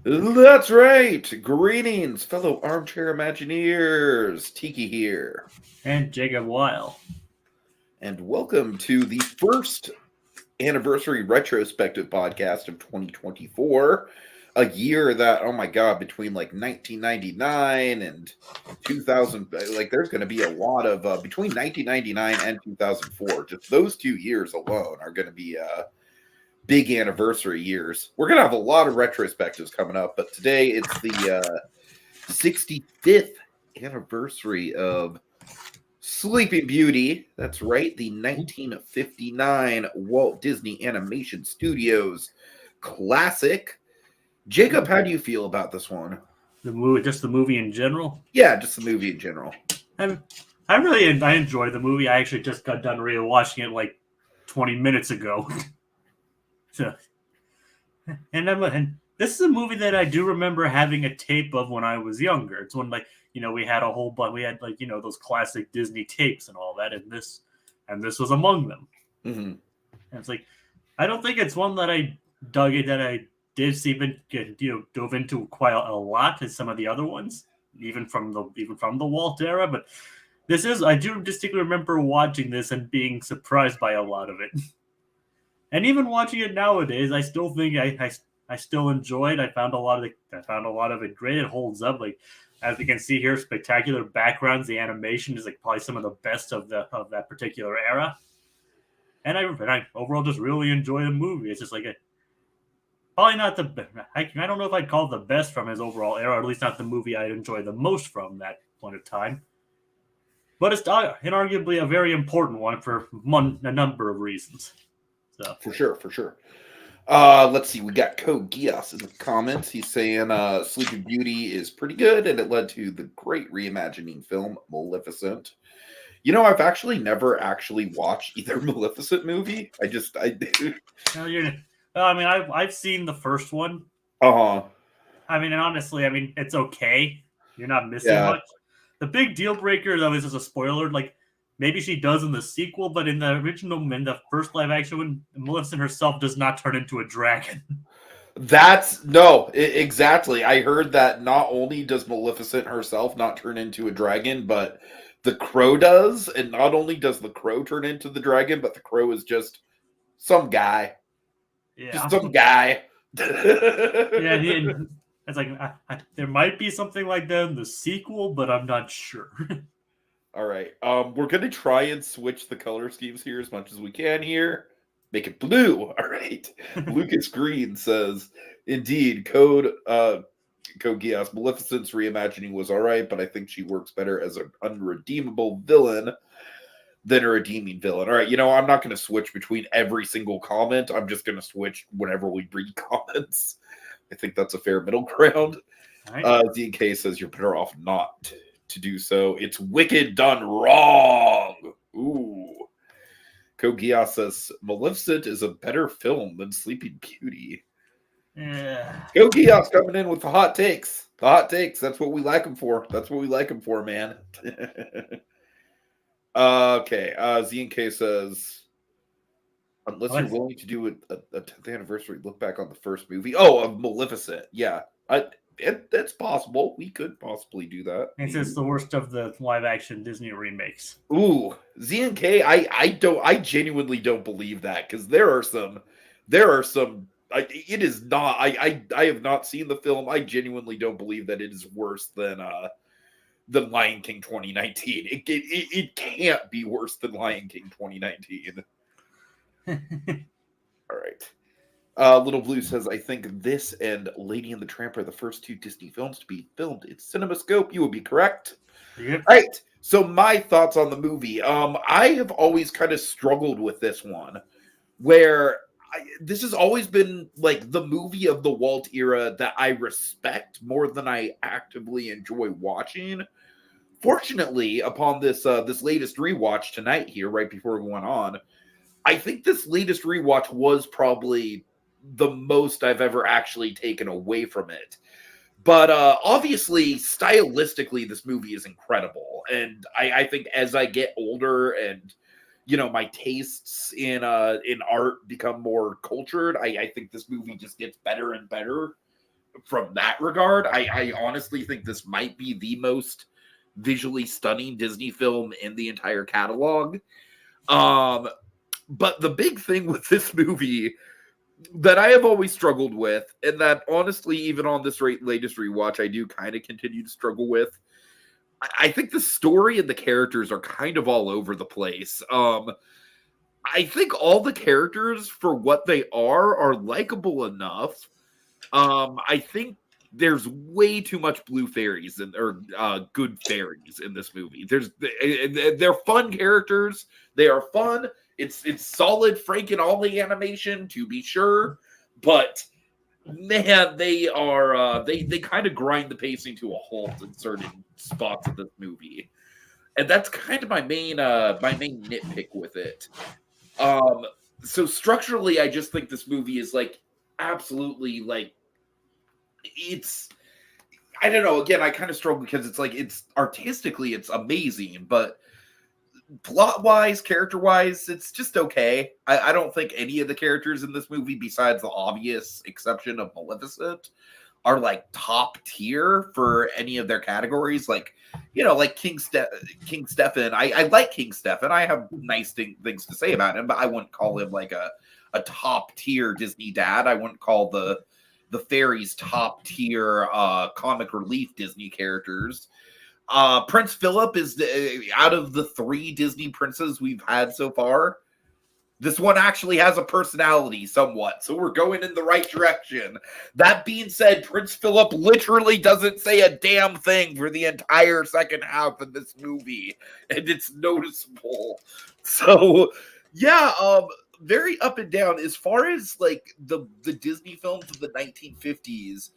That's right. Greetings, fellow armchair Imagineers. Tiki here. And Jacob Wile. And welcome to the first anniversary retrospective podcast of 2024. A year that, oh my God, between like 1999 and 2000, like there's going to be a lot of, between 1999 and 2004, just those 2 years alone are going to be big anniversary years. We're going to have a lot of retrospectives coming up, but today it's the 65th anniversary of Sleeping Beauty. That's right, the 1959 Walt Disney Animation Studios classic. Jacob, how do you feel about this one? The movie, just the movie in general. Yeah, just the movie in general. I enjoyed the movie. I actually just got done rewatching it like 20 minutes ago. And this is a movie that I do remember having a tape of when I was younger. It's when we had a whole bunch. We had those classic Disney tapes and all that, and this was among them. Mm-hmm. And it's like I don't think it's one that I dug it that I did even dove into quite a lot as some of the other ones, even from the Walt era. But I do distinctly remember watching this and being surprised by a lot of it. And even watching it nowadays, I still think I still enjoy it. I found a lot of it great. It holds up. Like as we can see here, spectacular backgrounds. The animation is like probably some of the best of that particular era. And I overall just really enjoy the movie. It's just like probably not the I don't know if I'd call it the best from his overall era, or at least not the movie I'd enjoy the most from that point of time. But it's inarguably a very important one for a number of reasons. So. For sure. Let's see. We got Code Gias in the comments. He's saying Sleeping Beauty is pretty good, and it led to the great reimagining film Maleficent. I've actually never actually watched either Maleficent movie. I do. I've seen the first one. And honestly, it's okay. You're not missing much. The big deal breaker, though, is as a spoiler, like maybe she does in the sequel, but in the first live action one, Maleficent herself does not turn into a dragon. Exactly. I heard that not only does Maleficent herself not turn into a dragon, but the crow does, and not only does the crow turn into the dragon, but the crow is just some guy. Yeah. Just some guy. Yeah, it's like there might be something like that in the sequel, but I'm not sure. All right. We're gonna try and switch the color schemes here as much as we can here. Make it blue. All right. Lucas Green says, indeed, Code Geass, Maleficent's reimagining was all right, but I think she works better as an unredeemable villain than a redeeming villain. All right, I'm not going to switch between every single comment. I'm just going to switch whenever we read comments. I think that's a fair middle ground. Right. DK says you're better off not to do so. It's wicked done wrong. Ooh. Kogia says Maleficent is a better film than Sleeping Beauty. Yeah. Kogias coming in with the hot takes. The hot takes. That's what we like them for. Man. Okay. ZNK says, unless you're willing to do a 10th anniversary look back on the first movie. Oh, of Maleficent. Yeah. That's possible. We could possibly do that. It's the worst of the live action Disney remakes. Ooh, ZNK, I genuinely don't believe that, because there are some it is not, I have not seen the film. I genuinely don't believe that it is worse than Lion King 2019. It can't be worse than Lion King 2019. All right. Little Blue says, I think this and Lady and the Tramp are the first two Disney films to be filmed in CinemaScope. You would be correct. Yep. All right. So my thoughts on the movie. I have always kind of struggled with this one, where this has always been like the movie of the Walt era that I respect more than I actively enjoy watching. Fortunately, upon this latest rewatch tonight here, right before we went on, I think this latest rewatch was probably the most I've ever actually taken away from it. But obviously, stylistically, this movie is incredible. And I think as I get older and, my tastes in art become more cultured, I think this movie just gets better and better from that regard, I honestly think this might be the most visually stunning Disney film in the entire catalog. But the big thing with this movie that I have always struggled with, and that honestly, even on this latest rewatch, I do kind of continue to struggle with. I think the story and the characters are kind of all over the place. I think all the characters, for what they are likable enough. I think there's way too much blue fairies or good fairies in this movie. They're fun characters. They are fun. It's solid Frank and Ollie animation, to be sure, but man, they are they kind of grind the pacing to a halt in certain spots of this movie, and that's kind of my main nitpick with it. So structurally, I just think this movie is like absolutely like it's I don't know. Again, I kind of struggle because it's like it's artistically it's amazing, but plot wise, character wise, it's just okay. I don't think any of the characters in this movie, besides the obvious exception of Maleficent, are like top tier for any of their categories. Like, you know, like King Stefan. I like King Stefan. I have nice things to say about him, but I wouldn't call him like a top tier Disney dad. I wouldn't call the fairies top tier comic relief Disney characters. Prince Philip is out of the 3 Disney princes we've had so far. This one actually has a personality somewhat, so we're going in the right direction. That being said, Prince Philip literally doesn't say a damn thing for the entire second half of this movie, and it's noticeable. So, yeah, very up and down. As far as like the Disney films of the 1950s,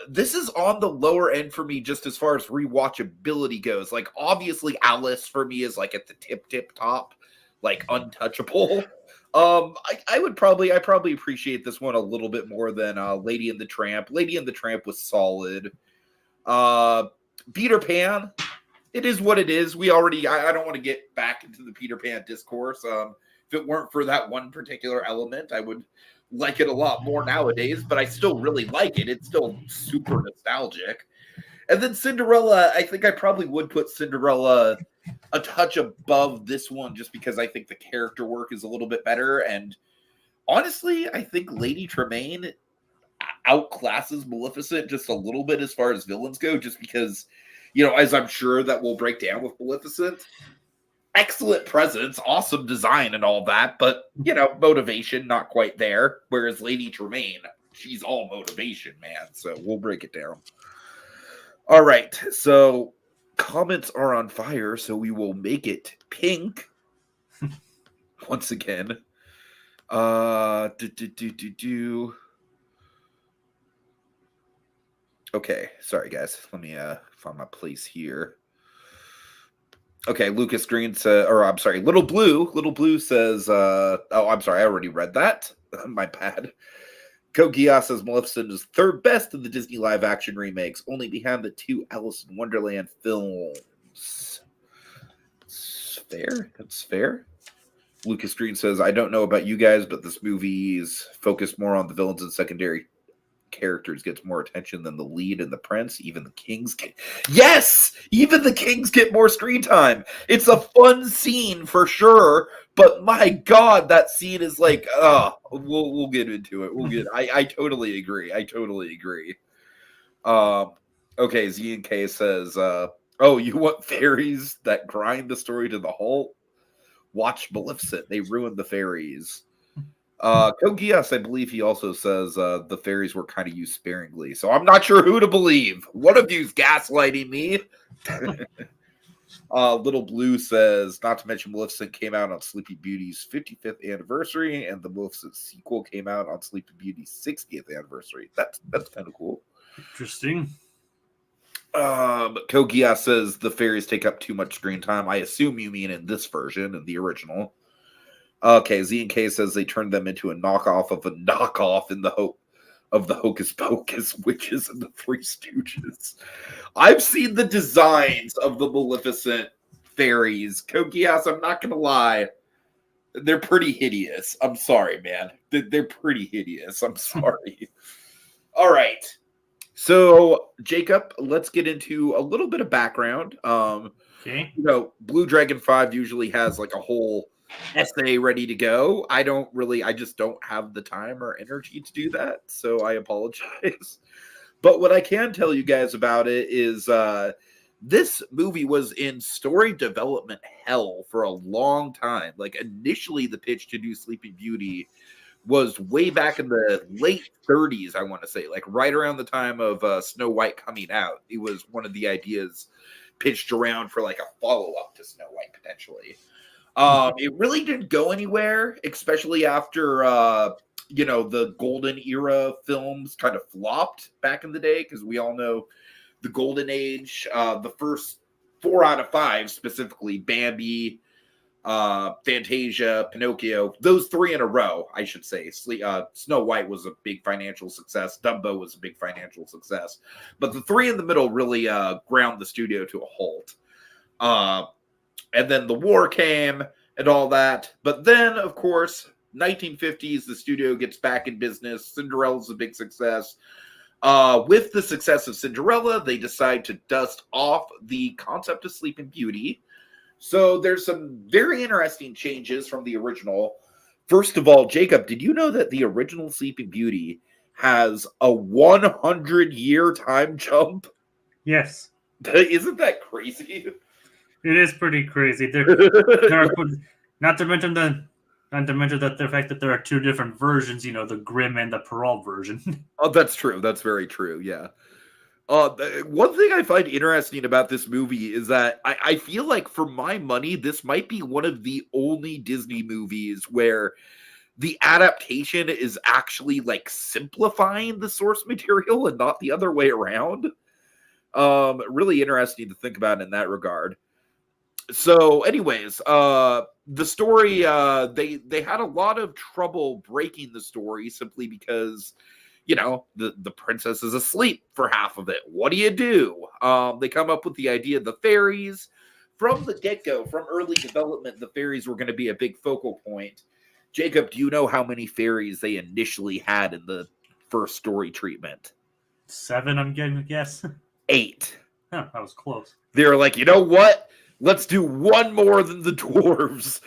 this is on the lower end for me just as far as rewatchability goes. Like, obviously, Alice for me is like at the tip top, like untouchable. I probably appreciate this one a little bit more than Lady and the Tramp. Lady and the Tramp was solid. Peter Pan, it is what it is. I don't want to get back into the Peter Pan discourse. If it weren't for that one particular element, I would like it a lot more nowadays, but I still really like it. It's still super nostalgic. And then Cinderella, I think I probably would put Cinderella a touch above this one just because I think the character work is a little bit better. And honestly, I think Lady Tremaine outclasses Maleficent just a little bit as far as villains go, just because, you know, as I'm sure that we'll break down with Maleficent, excellent presence, awesome design and all that, but, you know, motivation not quite there. Whereas Lady Tremaine, she's all motivation, man. So we'll break it down. All right. So comments are on fire, so we will make it pink once again. Okay, sorry guys. Let me find my place here. Okay, Lucas Green says, or I'm sorry, Little Blue says, oh, I'm sorry, I already read that. My bad. Kogia says Maleficent is third best of the Disney live action remakes, only behind the 2 Alice in Wonderland films. It's fair. That's fair. Lucas Green says, I don't know about you guys, but this movie's focused more on the villains and secondary characters, gets more attention than the lead and the prince. Even the kings get even the kings get more screen time. It's a fun scene for sure, but my god, that scene is like we'll get into it. I totally agree. Okay, Z and K says oh, you want fairies that grind the story to the halt? Watch Maleficent. They ruined the fairies. Kogias, I believe he also says the fairies were kind of used sparingly. So I'm not sure who to believe. One of you's gaslighting me. Little Blue says, not to mention Maleficent came out on Sleepy Beauty's 55th anniversary, and the Maleficent sequel came out on Sleepy Beauty's 60th anniversary. That's kind of cool. Interesting. Kogias says the fairies take up too much screen time. I assume you mean in this version, in the original. Okay, Z and K says they turned them into a knockoff of a knockoff in the hope of the Hocus Pocus witches and the Three Stooges. I've seen the designs of the Maleficent fairies. Kogias, I'm not gonna lie, they're pretty hideous. I'm sorry, man. They're pretty hideous. I'm sorry. All right. So, Jacob, let's get into a little bit of background. Okay. Blue Dragon 5 usually has like a whole essay ready to go. I just don't have the time or energy to do that. So I apologize. But what I can tell you guys about it is this movie was in story development hell for a long time. Like initially the pitch to do Sleeping Beauty was way back in the late 30s, I want to say, like right around the time of Snow White coming out. It was one of the ideas pitched around for like a follow-up to Snow White potentially. It really didn't go anywhere, especially after the golden era films kind of flopped back in the day, because we all know the golden age, the first 4 out of 5 specifically, Bambi, Fantasia, Pinocchio, those 3 in a row, I should say. Snow White was a big financial success. Dumbo was a big financial success. But the 3 in the middle really ground the studio to a halt. And then the war came and all that. But then, of course, 1950s, the studio gets back in business. Cinderella's a big success. With the success of Cinderella, they decide to dust off the concept of Sleeping Beauty. So there's some very interesting changes from the original. First of all, Jacob, did you know that the original Sleeping Beauty has a 100-year time jump? Yes. Isn't that crazy? It is pretty crazy. There are, not to mention that the fact that there are 2 different versions, the Grimm and the Perrault version. Oh, that's true. That's very true. Yeah. One thing I find interesting about this movie is that I feel like, for my money, this might be one of the only Disney movies where the adaptation is actually like simplifying the source material and not the other way around. Really interesting to think about in that regard. So, anyways, the story, they had a lot of trouble breaking the story simply because the princess is asleep for half of it. What do you do? They come up with the idea of the fairies. From the get-go, from early development, the fairies were going to be a big focal point. Jacob, do you know how many fairies they initially had in the first story treatment? 7, I'm getting a guess. 8. Huh, that was close. They were like, you know what? Let's do one more than the dwarves.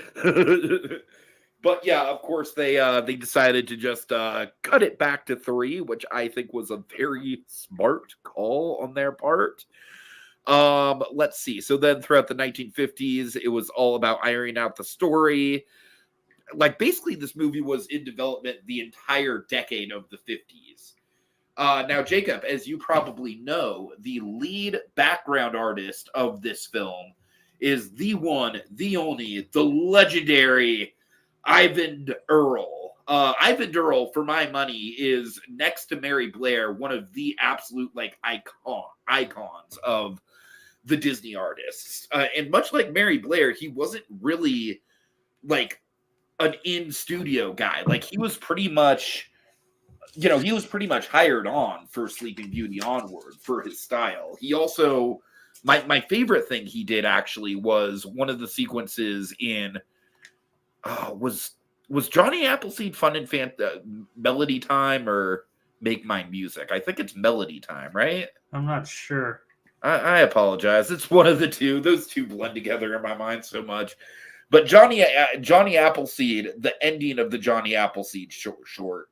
But yeah, of course, they decided to just cut it back to 3, which I think was a very smart call on their part. Let's see. So then throughout the 1950s, it was all about ironing out the story. Like, basically, this movie was in development the entire decade of the 50s. Now, Jacob, as you probably know, the lead background artist of this film is the one, the only, the legendary Ivan Earl. Ivan Earl, for my money, is next to Mary Blair one of the absolute icons of the Disney artists. And much like Mary Blair, he wasn't really like an in-studio guy. Like, he was pretty much hired on for Sleeping Beauty onward for his style. He also, my favorite thing he did actually was one of the sequences in was Johnny Appleseed Fun and Melody Time or Make Mine Music? I think it's Melody Time, right? I'm not sure. I apologize. It's one of the two. Those two blend together in my mind so much. But Johnny Appleseed, the ending of the Johnny Appleseed short,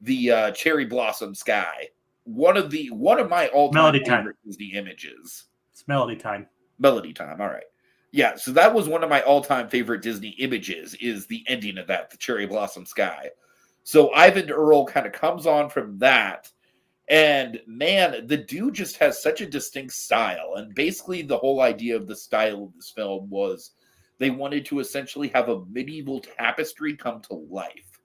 the Cherry Blossom Sky, one of my all-time favorite Disney images. It's Melody Time. Melody Time. All right. Yeah, so that was one of my all-time favorite Disney images, is the ending of that, the Cherry Blossom Sky. So Ivan Earl kind of comes on from that, and man, the dude just has such a distinct style. And basically the whole idea of the style of this film was they wanted to essentially have a medieval tapestry come to life.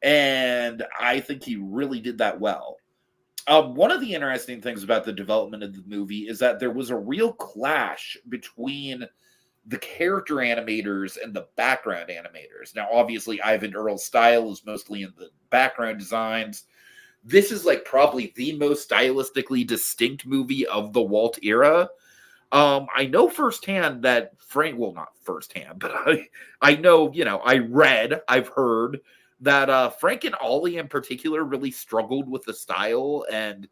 And I think he really did that well. One of the interesting things about the development of the movie is that there was a real clash between the character animators and the background animators. Now, obviously, Ivan Earl's style is mostly in the background designs. This is like probably the most stylistically distinct movie of the Walt era. I know firsthand that not firsthand, but I know, I've heard that Frank and Ollie in particular really struggled with the style, and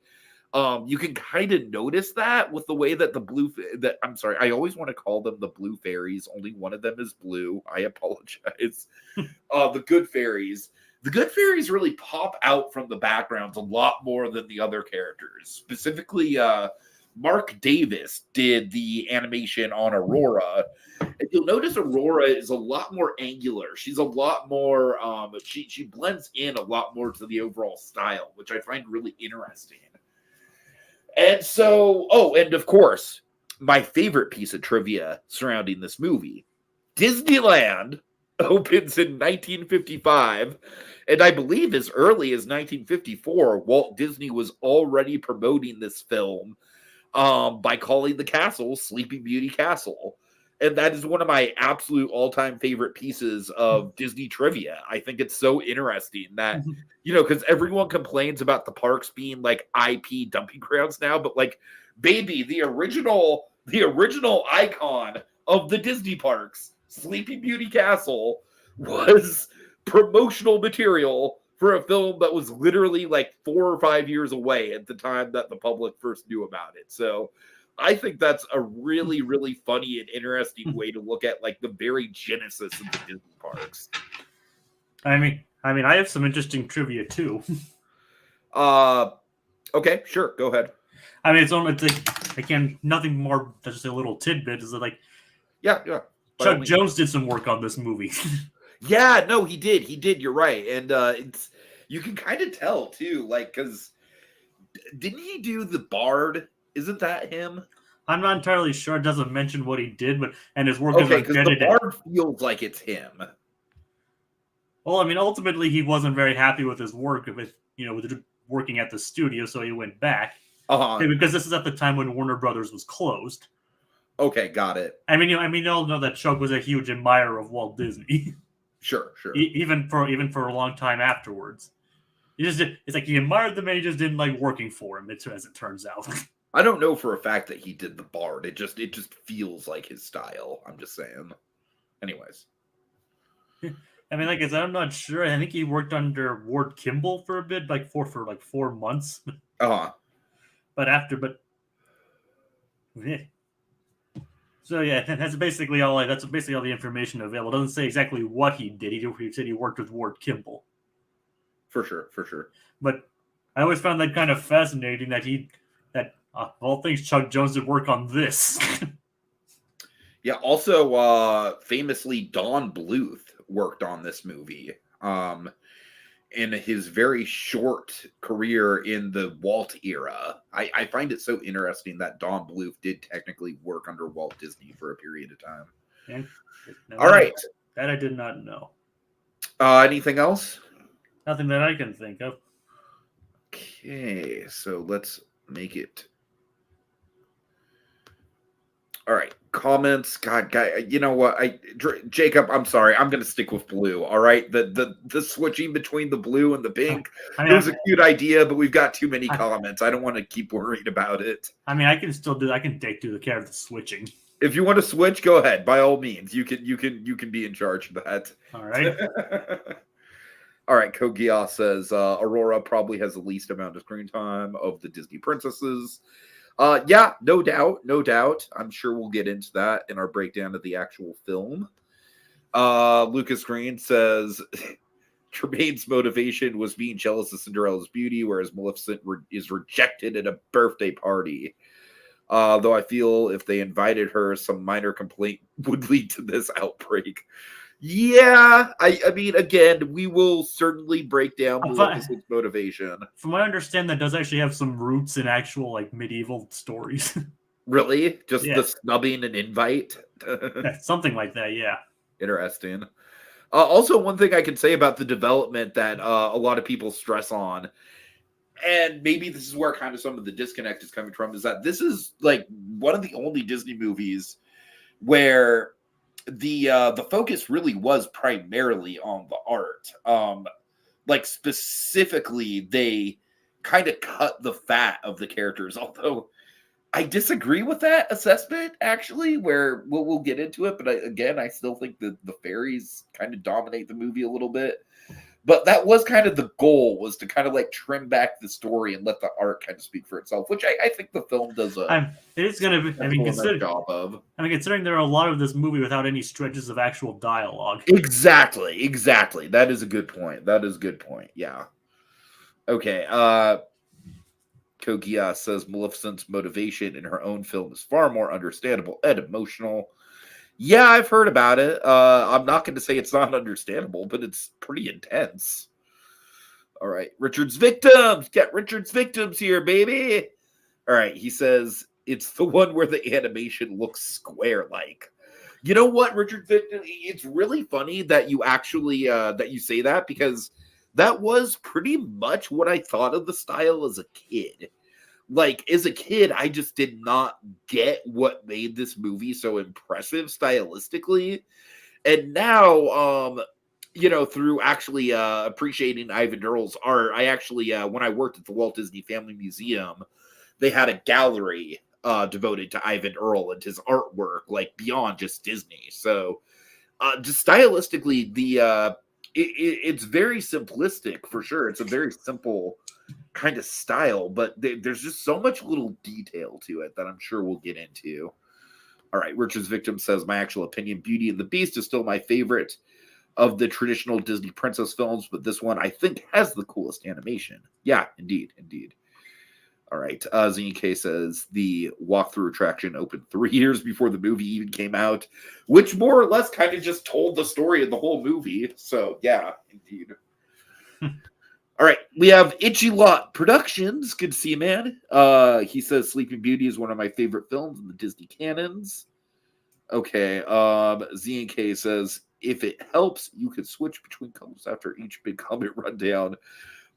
you can kind of notice that with the way that I'm sorry, I always want to call them the blue fairies. Only one of them is blue. I apologize. The good fairies. The good fairies really pop out from the backgrounds a lot more than the other characters. Specifically, Mark Davis did the animation on Aurora. And you'll notice Aurora is a lot more angular. She's a lot more, she blends in a lot more to the overall style, which I find really interesting. And so, and of course, my favorite piece of trivia surrounding this movie, Disneyland opens in 1955, and I believe as early as 1954, Walt Disney was already promoting this film by calling the castle Sleeping Beauty Castle. And that is one of my absolute all-time favorite pieces of Disney trivia. I think it's so interesting that, because everyone complains about the parks being like IP dumping grounds now, but like, baby, the original icon of the Disney parks, Sleeping Beauty Castle, was promotional material for a film that was literally like 4 or 5 years away at the time that the public first knew about it. So I think that's a really, really funny and interesting way to look at like the very genesis of the Disney parks. I mean, I have some interesting trivia too. Okay, sure, go ahead. I mean, it's like, again, nothing more than just a little tidbit. Is that like, yeah. Chuck Jones did some work on this movie. Yeah, no, he did. You're right, and it's you can kind of tell too, like, because didn't he do the Bard? Isn't that him? I'm not entirely sure. It doesn't mention what he did, and his work. Okay, because the Bard feels like it's him. Well, I mean, ultimately, he wasn't very happy with his work with working at the studio, so he went back. Because this is at the time when Warner Brothers was closed. Okay, got it. I mean, you all know that Chuck was a huge admirer of Walt Disney. Sure. Even for a long time afterwards. It's like he admired the man, he just didn't like working for him, as it turns out. I don't know for a fact that he did the Bard. It just feels like his style. I'm just saying. Anyways. I mean, like I said, I'm not sure. I think he worked under Ward Kimball for a bit, for 4 months. So yeah, that's basically all the information available. It doesn't say exactly what he did. He said he worked with Ward Kimball. For sure. But I always found that kind of fascinating that of all things, Chuck Jones did work on this. Yeah. Also, famously, Don Bluth worked on this movie. In his very short career in the Walt era. I find it so interesting that Don Bluth did technically work under Walt Disney for a period of time. All right. That I did not know. Anything else? Nothing that I can think of. Okay, so let's make it. All right, comments. God, you know what? Jacob, I'm sorry. I'm going to stick with blue. All right, the switching between the blue and the pink. It was a cute idea, but we've got too many comments. I don't want to keep worrying about it. I mean, I can still do. I can take the care of the switching. If you want to switch, go ahead. By all means, you can be in charge of that. All right. All right. Kogia says Aurora probably has the least amount of screen time of the Disney princesses. Yeah, no doubt. I'm sure we'll get into that in our breakdown of the actual film. Lucas Green says Tremaine's motivation was being jealous of Cinderella's beauty, whereas Maleficent is rejected at a birthday party. Though I feel if they invited her, some minor complaint would lead to this outbreak. Yeah, I mean, again, we will certainly break down Maleficent's motivation. From what I understand, that does actually have some roots in actual like medieval stories. Really? Just the snubbing an invite? Something like that, yeah. Interesting. Also, one thing I can say about the development that a lot of people stress on, and maybe this is where kind of some of the disconnect is coming from, is that this is like one of the only Disney movies where the focus really was primarily on the art. Like specifically, they kind of cut the fat of the characters, although I disagree with that assessment, actually, where we'll get into it. But I still think the fairies kind of dominate the movie a little bit. But that was kind of the goal, was to kind of like trim back the story and let the art kind of speak for itself, which I think the film does it is going to be, nice job of. Considering there are a lot of this movie without any stretches of actual dialogue. Exactly. That is a good point. Yeah. Okay. Kogia says Maleficent's motivation in her own film is far more understandable and emotional. Yeah, I've heard about it. I'm not going to say it's not understandable, but it's pretty intense. All right. Richard's Victims. Get Richard's Victims here, baby. All right. He says it's the one where the animation looks square-like. You know what, Richard Victim? It's really funny that you actually that you say that, because that was pretty much what I thought of the style as a kid. Like, as a kid, I just did not get what made this movie so impressive stylistically. And now, through actually appreciating Ivan Earl's art, I actually, when I worked at the Walt Disney Family Museum, they had a gallery devoted to Ivan Earl and his artwork, like beyond just Disney. So, just stylistically, it's very simplistic for sure. It's a very simple kind of style, but there's just so much little detail to it that I'm sure we'll get into. All right, Richard's Victim says, my actual opinion, Beauty and the Beast is still my favorite of the traditional Disney princess films, but this one I think has the coolest animation. Yeah, indeed. All right, ZK says the walkthrough attraction opened 3 years before the movie even came out, which more or less kind of just told the story of the whole movie. So yeah, indeed. All right, we have Itchy Lot Productions. Good to see you, man. He says Sleeping Beauty is one of my favorite films in the Disney canons. Okay, ZK says, if it helps, you could switch between colors after each big comment rundown.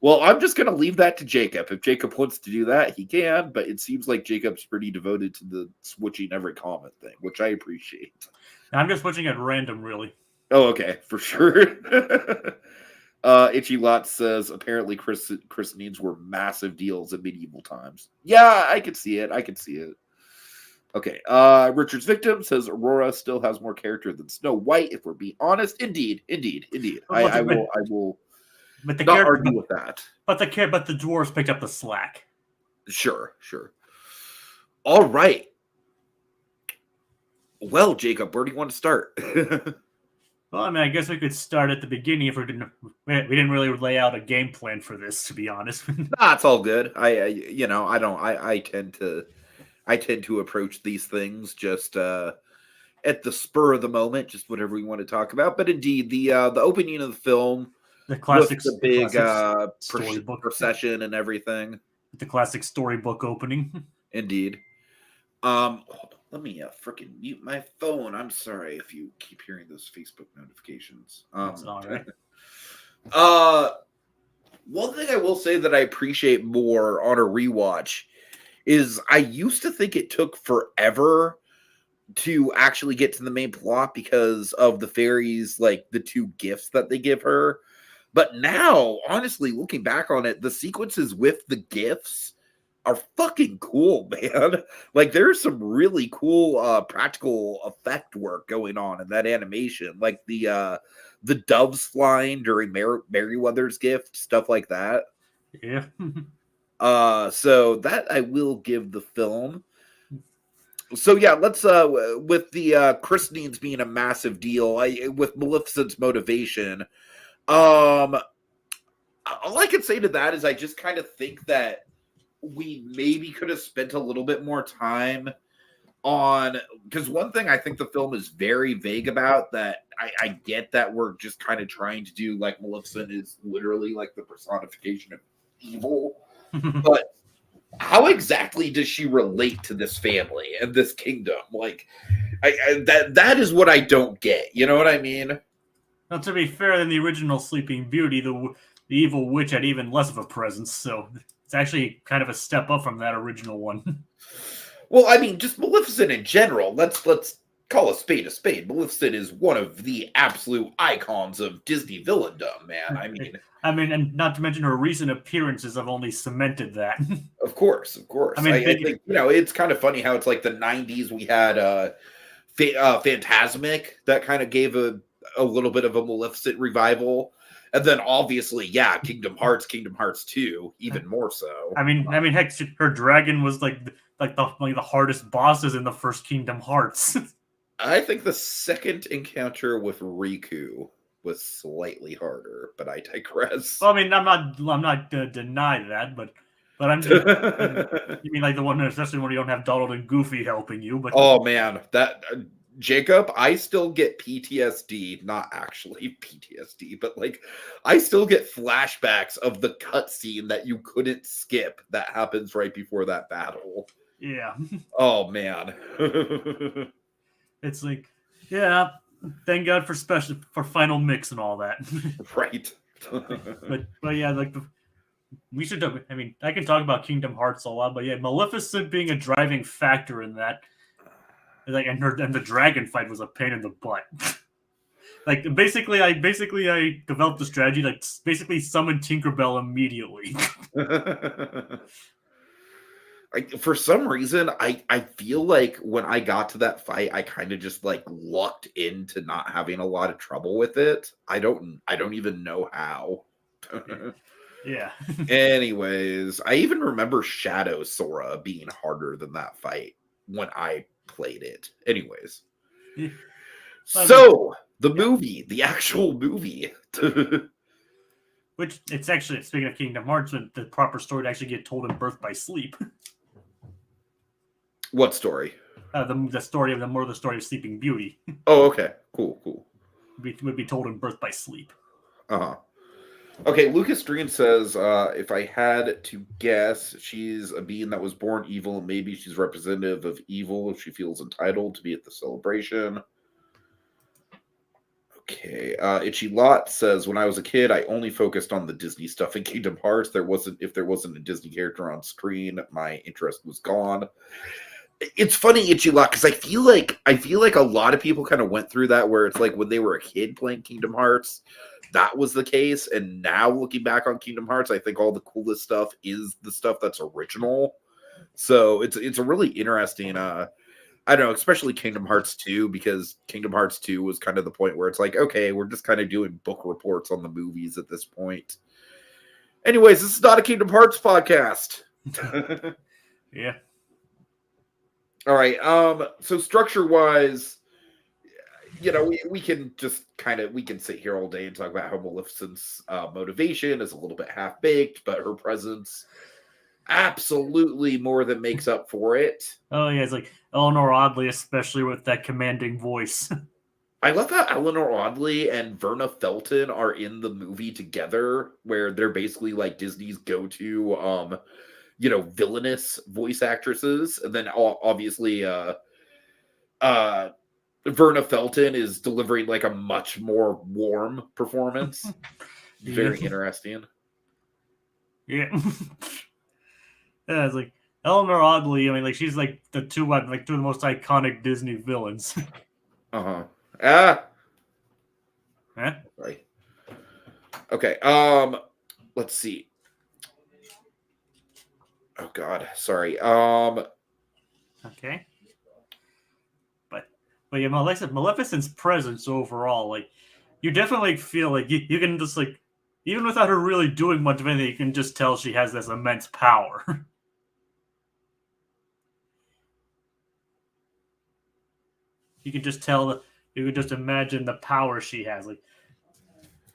Well, I'm just going to leave that to Jacob. If Jacob wants to do that, he can, but it seems like Jacob's pretty devoted to the switching every comment thing, which I appreciate. I'm just switching at random, really. Oh, okay, for sure. Itchy Lot says, apparently christenings were massive deals in medieval times. Yeah, I could see it. Okay, Richard's Victim says Aurora still has more character than Snow White, if we're being honest. Indeed. I will but the not argue with that. But the dwarves picked up the slack. Sure. All right. Well, Jacob, where do you want to start? Well, I guess we could start at the beginning if we didn't really lay out a game plan for this, to be honest. Nah, it's all good. I tend to approach these things just at the spur of the moment, just whatever we want to talk about. But indeed, the opening of the film, the classic, with the big storybook procession and everything, the classic storybook opening. Indeed. Hold on, let me freaking mute my phone. I'm sorry if you keep hearing those Facebook notifications. That's all right. One thing I will say that I appreciate more on a rewatch is I used to think it took forever to actually get to the main plot because of the fairies, like the 2 gifts that they give her. But now, honestly, looking back on it, the sequences with the gifts are fucking cool, man. Like, there's some really cool practical effect work going on in that animation. Like the doves flying during Merryweather's gift, stuff like that. Yeah. So that I will give the film. So yeah, let's with the christenings being a massive deal, with Maleficent's motivation. All I can say to that is I just kind of think that we maybe could have spent a little bit more time on, because one thing I think the film is very vague about, that I get that we're just kind of trying to do, like, Maleficent is literally like the personification of evil, but how exactly does she relate to this family and this kingdom? Like, that is what I don't get. You know what I mean? Now, to be fair, than the original Sleeping Beauty, the evil witch had even less of a presence, so it's actually kind of a step up from that original one. Well, I mean, just Maleficent in general. Let's call a spade a spade. Maleficent is one of the absolute icons of Disney villaindom, man. I mean, and not to mention her recent appearances have only cemented that. Of course. I mean, I think, it's kind of funny how it's like the 90s we had Phantasmic that kind of gave a little bit of a Maleficent revival. And then obviously, yeah, Kingdom Hearts 2, even more so. I mean, heck, her dragon was like the hardest bosses in the first Kingdom Hearts. I think the second encounter with Riku was slightly harder, but I digress. Well, I mean, I'm not gonna deny that, but I'm just, you mean like the one, especially when you don't have Donald and Goofy helping you. But oh man, that Jacob, I still get PTSD, not actually PTSD, but like I still get flashbacks of the cutscene that you couldn't skip that happens right before that battle. Yeah. Oh man. It's like, yeah, thank God for final mix and all that. Right. but yeah, like we should. I mean, I can talk about Kingdom Hearts a lot, but yeah, Maleficent being a driving factor in that, like, and the dragon fight was a pain in the butt. Like basically, I developed a strategy like basically summon Tinkerbell immediately. For some reason, I feel like when I got to that fight, I kind of just like lucked into not having a lot of trouble with it. I don't even know how. Yeah. Anyways, I even remember Shadow Sora being harder than that fight when I played it. Anyways. Yeah. So, the movie, the actual movie. Which, it's actually, speaking of Kingdom Hearts, the proper story to actually get told in Birth by Sleep. What story? The story of the story of Sleeping Beauty. Oh, okay. Cool. Would be told in Birth by Sleep. Uh-huh. Okay, Lucas Dream says, if I had to guess, she's a being that was born evil. Maybe she's representative of evil if she feels entitled to be at the celebration. Okay, Itchy Lot says, when I was a kid, I only focused on the Disney stuff in Kingdom Hearts. If there wasn't a Disney character on screen, my interest was gone. It's funny, Itchy Lot, because I feel like a lot of people kind of went through that, where it's like when they were a kid playing Kingdom Hearts, that was the case, and now looking back on Kingdom Hearts, I think all the coolest stuff is the stuff that's original. So it's a really interesting, I don't know, especially Kingdom Hearts 2, because Kingdom Hearts 2 was kind of the point where it's like, okay, we're just kind of doing book reports on the movies at this point. Anyways, this is not a Kingdom Hearts podcast. Yeah. All right. So structure-wise, we can just we can sit here all day and talk about how Maleficent's motivation is a little bit half-baked, but her presence absolutely more than makes up for it. Oh yeah, it's like Eleanor Audley, especially with that commanding voice. I love how Eleanor Audley and Verna Felton are in the movie together, where they're basically like Disney's go-to villainous voice actresses, and then obviously Verna Felton is delivering like a much more warm performance. Very interesting. Yeah. Yeah, it's like Eleanor Audley, I mean, like, she's like two of the most iconic Disney villains. Huh? Right. Okay. Let's see. Oh God, sorry. Okay. But yeah, Maleficent's presence overall, like, you definitely feel like you can just, like, even without her really doing much of anything, you can just tell she has this immense power. You can just tell, you can just imagine the power she has. Like,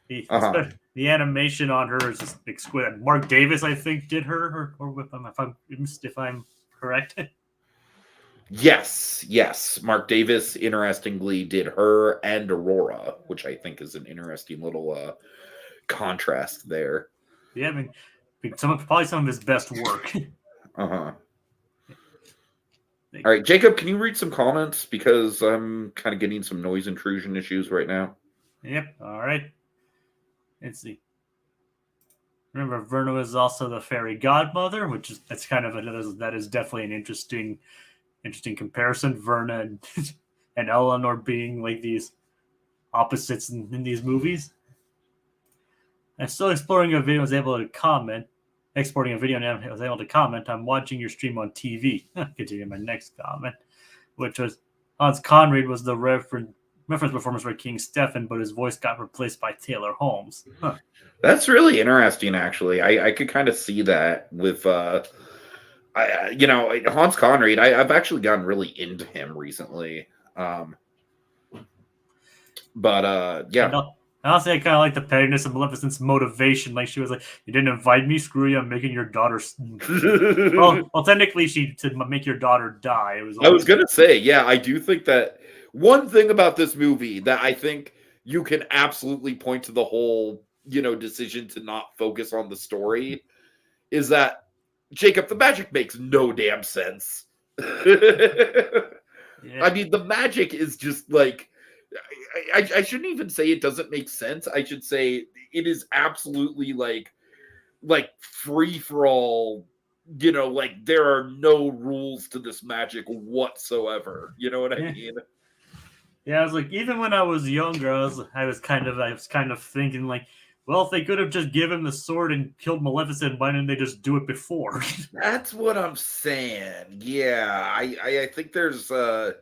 the animation on her is just exquisite. Mark Davis, I think, did her, or if I'm correct. Yes. Mark Davis, interestingly, did her and Aurora, which I think is an interesting little contrast there. Yeah, I mean, probably some of his best work. All right, Jacob, can you read some comments? Because I'm kind of getting some noise intrusion issues right now. Yep, all right. Let's see. Remember, Verna is also the fairy godmother, that's kind of that is definitely an interesting comparison. Verna and Eleanor being like these opposites in these movies. I'm still exploring a video. I was able to comment. Exporting a video, and I was able to comment. I'm watching your stream on TV. Continue my next comment, which was Hans Conried was the Reverend reference performance by King Stephen, but his voice got replaced by Taylor Holmes. Huh. That's really interesting, actually. I could kind of see that with, Hans Conried. I've actually gotten really into him recently. Yeah. Honestly, I kind of like the pettiness of Maleficent's motivation. Like, she was like, "You didn't invite me. Screw you. I'm making your daughter." Well, technically, she said make your daughter die. It was. I was gonna say, yeah, I do think that one thing about this movie that I think you can absolutely point to the whole, decision to not focus on the story is that Jacob, the magic makes no damn sense. Yeah. I mean, the magic is just like I shouldn't even say it doesn't make sense. I should say it is absolutely like free for all. Like there are no rules to this magic whatsoever. You know what I mean? Yeah, I was like, even when I was younger, I was kind of thinking like, well, if they could have just given him the sword and killed Maleficent, why didn't they just do it before? That's what I'm saying. Yeah, I think there's a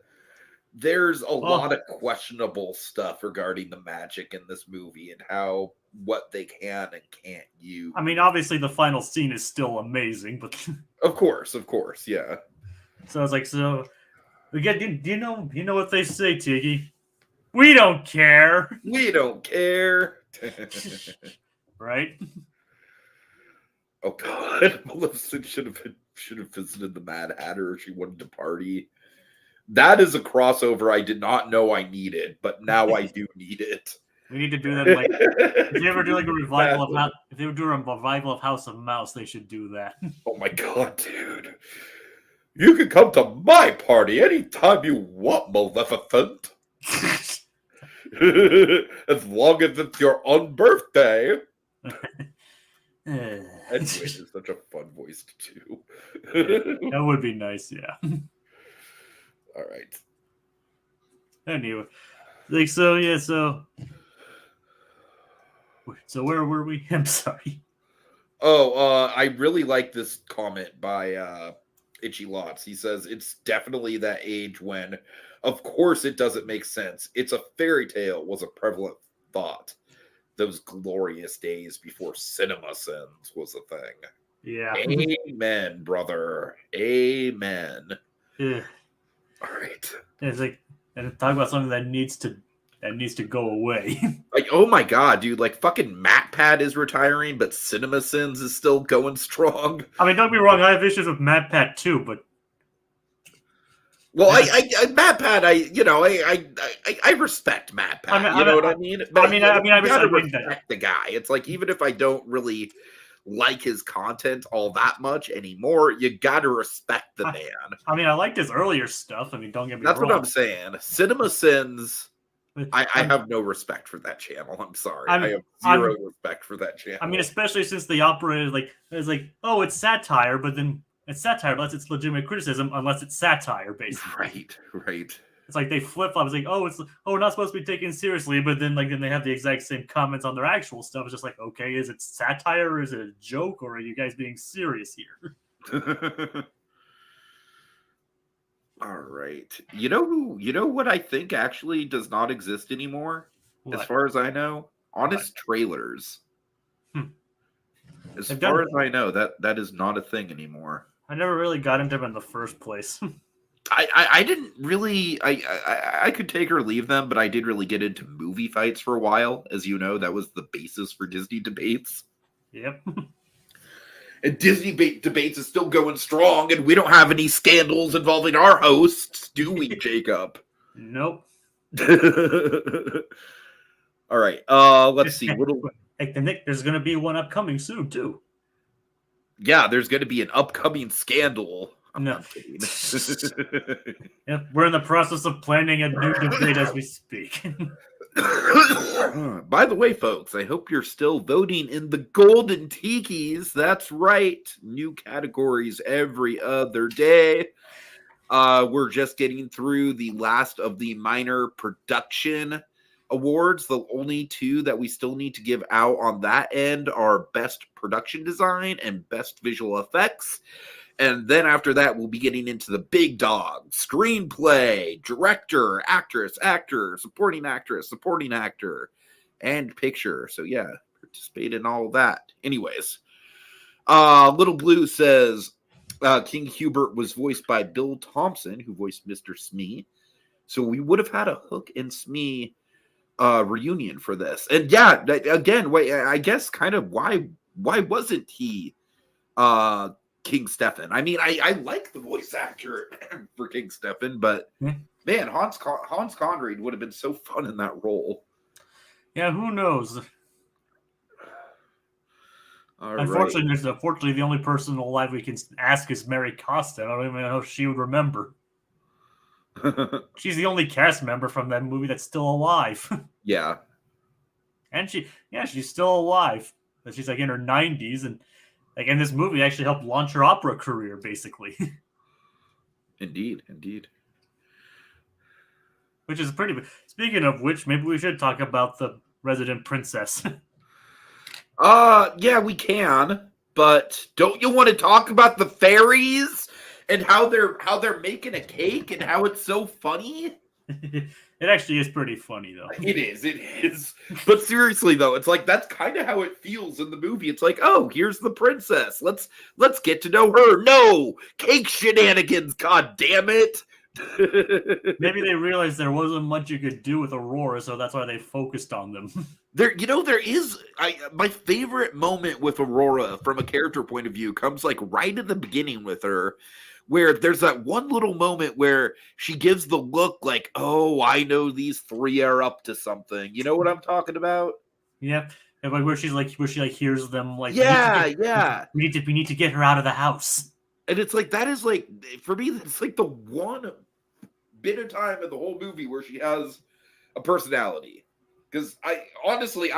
lot of questionable stuff regarding the magic in this movie and what they can and can't use. I mean, obviously the final scene is still amazing, but of course, yeah. So it's like, again, do you know what they say, Tiki? We don't care. We don't care. Right? Oh God, Maleficent should have visited the Mad Hatter if she wanted to party. That is a crossover I did not know I needed, but now I do need it. We need to do that. Like, if they ever do like a revival if they would do a revival of House of Mouse, they should do that. Oh my God, dude! You can come to my party anytime you want, Maleficent. As long as it's your own birthday. Anyway, it's such a fun voice to do. That would be nice, yeah. All right. Anyway, like so where were we? I'm sorry. I really like this comment by Itchy Lots. He says it's definitely that age when, of course, it doesn't make sense. It's a fairy tale was a prevalent thought. Those glorious days before CinemaSins was a thing. Yeah. Amen, brother. Amen. Yeah. All right. It's like, and talk about something that needs to go away. Like, oh my God, dude! Like, fucking MatPat is retiring, but CinemaSins is still going strong. I mean, don't be wrong. I have issues with MatPat too, but well, MatPat, I respect MatPat. You know what I mean? But I respect the guy. It's like even if I don't really like his content all that much anymore, you gotta respect the man. I mean, I liked his earlier stuff. I mean, don't get me wrong. That's what I'm saying. CinemaSins. I have no respect for that channel. I'm sorry. I have zero respect for that channel. I mean, especially since they operated it's like, oh, it's satire, but then it's satire unless it's legitimate criticism, unless it's satire, basically. Right. It's like they flip flop. It's like, we're not supposed to be taken seriously, but then they have the exact same comments on their actual stuff. It's just like, okay, is it satire or is it a joke or are you guys being serious here? All right. You know what I think actually does not exist anymore? What? As far as I know, Honest Trailers. As far as I know, that is not a thing anymore. I never really got into them in the first place. I didn't really I could take or leave them, but I did really get into movie fights for a while. As you know, that was the basis for Disney Debates. Yep. And Disney Debates is still going strong, and we don't have any scandals involving our hosts, do we, Jacob? Nope. All right. Let's see. Hey, Nick, there's going to be one upcoming soon, too. Yeah, there's going to be an upcoming scandal. No. Yeah, we're in the process of planning a new debate as we speak. By the way, folks, I hope you're still voting in the Golden Tikis. That's right. New categories every other day. We're just getting through the last of the minor production awards. The only two that we still need to give out on that end are Best Production Design and Best Visual Effects. And then after that, we'll be getting into the big dog: screenplay, director, actor, supporting actress, supporting actor, and picture. So yeah, participate in all of that. Anyways, Little Blue says King Hubert was voiced by Bill Thompson, who voiced Mr. Smee. So we would have had a Hook and Smee reunion for this. And yeah, again, I guess kind of why wasn't he King Stefan? I mean, I like the voice actor for King Stefan, but man, Hans Conried would have been so fun in that role. Yeah, who knows? Unfortunately, the only person alive we can ask is Mary Costa. I don't even know if she would remember. She's the only cast member from that movie that's still alive. Yeah. And she's still alive. But she's like in her 90s, and like in this movie actually helped launch her opera career, basically. Indeed. Which is pretty. Speaking of which, maybe we should talk about the resident princess. Yeah, we can. But don't you want to talk about the fairies and how they're making a cake and how it's so funny? It actually is pretty funny, though. It is. But seriously, though, it's like that's kind of how it feels in the movie. It's like, oh, here's the princess. Let's get to know her. No, cake shenanigans. God damn it. Maybe they realized there wasn't much you could do with Aurora, so that's why they focused on them. There is my favorite moment with Aurora from a character point of view comes like right at the beginning with her, where there's that one little moment where she gives the look like, oh, I know these three are up to something. You know what I'm talking about? Yeah. And like where she hears them like, yeah. We need to get her out of the house. And it's like, that is like, for me, it's like the one bit of time in the whole movie where she has a personality. Because I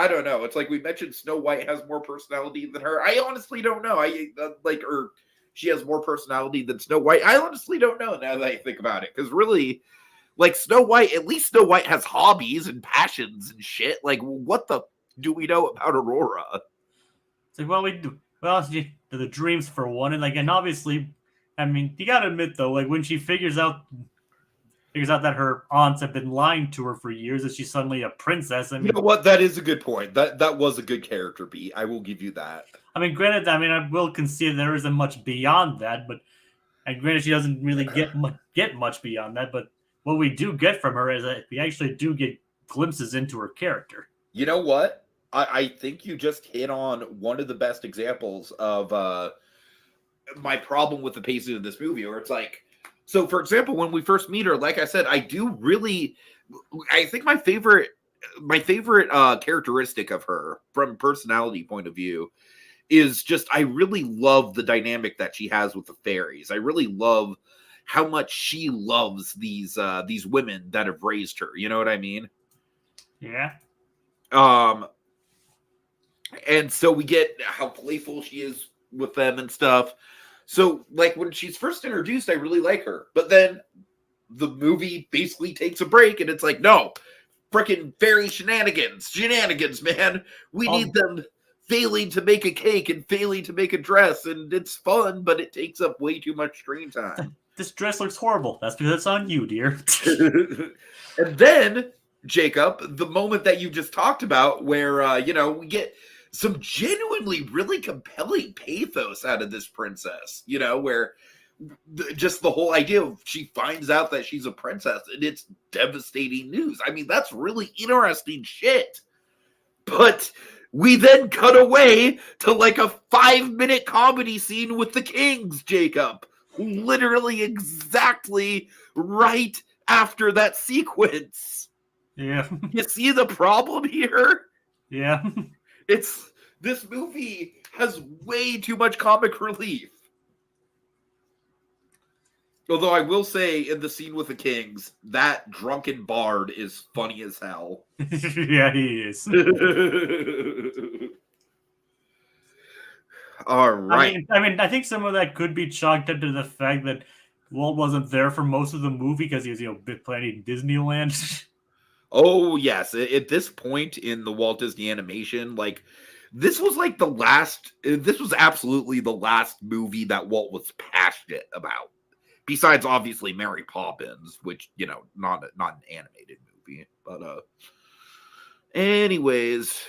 don't know. It's like we mentioned Snow White has more personality than her. I honestly don't know. Or she has more personality than Snow White. I honestly don't know now that I think about it. Because really, like Snow White, at least Snow White has hobbies and passions and shit. Like, what the do we know about Aurora? It's like, the dreams for one, and obviously, I mean, you gotta admit though, like when she figures out that her aunts have been lying to her for years, that she's suddenly a princess. I mean, you know what? That is a good point. That was a good character beat. I will give you that. I mean, granted, I will concede there isn't much beyond that, and granted, she doesn't really get much beyond that. But what we do get from her is that we actually do get glimpses into her character. You know what? I think you just hit on one of the best examples of my problem with the pacing of this movie, where it's like, so for example, when we first meet her, like I said, I think my favorite characteristic of her from a personality point of view is just, I really love the dynamic that she has with the fairies. I really love how much she loves these women that have raised her. You know what I mean? Yeah. And so we get how playful she is with them and stuff. So, like, when she's first introduced, I really like her. But then the movie basically takes a break, and it's like, no, freaking fairy shenanigans, man. We need them failing to make a cake and failing to make a dress, and it's fun, but it takes up way too much screen time. This dress looks horrible. That's because it's on you, dear. And then, Jacob, the moment that you just talked about, where we get some genuinely really compelling pathos out of this princess, where just the whole idea of she finds out that she's a princess and it's devastating news. I mean, that's really interesting shit. But we then cut away to like a 5-minute comedy scene with the kings, Jacob. Literally exactly right after that sequence. Yeah. You see the problem here? Yeah. This movie has way too much comic relief. Although I will say, in the scene with the kings, that drunken bard is funny as hell. Yeah, he is. All right. I think some of that could be chalked up to the fact that Walt wasn't there for most of the movie because he was, planning Disneyland. Oh, yes. At this point in the Walt Disney animation, this was absolutely the last movie that Walt was passionate about. Besides, obviously, Mary Poppins, which, you know, not an animated movie. But, anyways.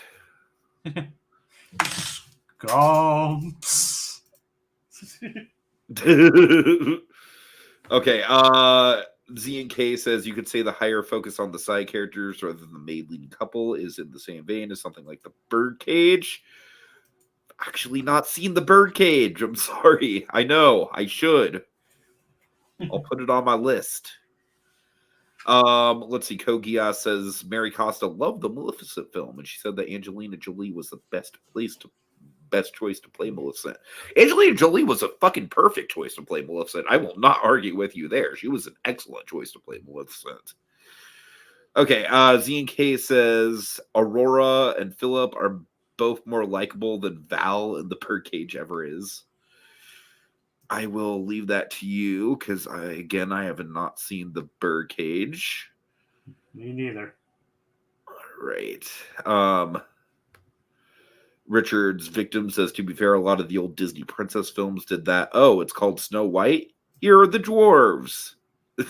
Gumps. Okay, Z and K says you could say the higher focus on the side characters rather than the main leading couple is in the same vein as something like the Birdcage. Actually not seen the Birdcage. I'm sorry. I know. I should. I'll put it on my list. Let's see. Kogia says Mary Costa loved the Maleficent film, and she said that Angelina Jolie was the best choice to play Maleficent. Angelina Jolie was a fucking perfect choice to play Maleficent. I will not argue with you there. She was an excellent choice to play Maleficent. Okay, Z&K says Aurora and Philip are both more likable than Val and the Birdcage ever is. I will leave that to you because I have not seen the Birdcage. Me neither. All right. Richard's Victim says, to be fair, a lot of the old Disney princess films did that. Oh, it's called Snow White? Here are the dwarves.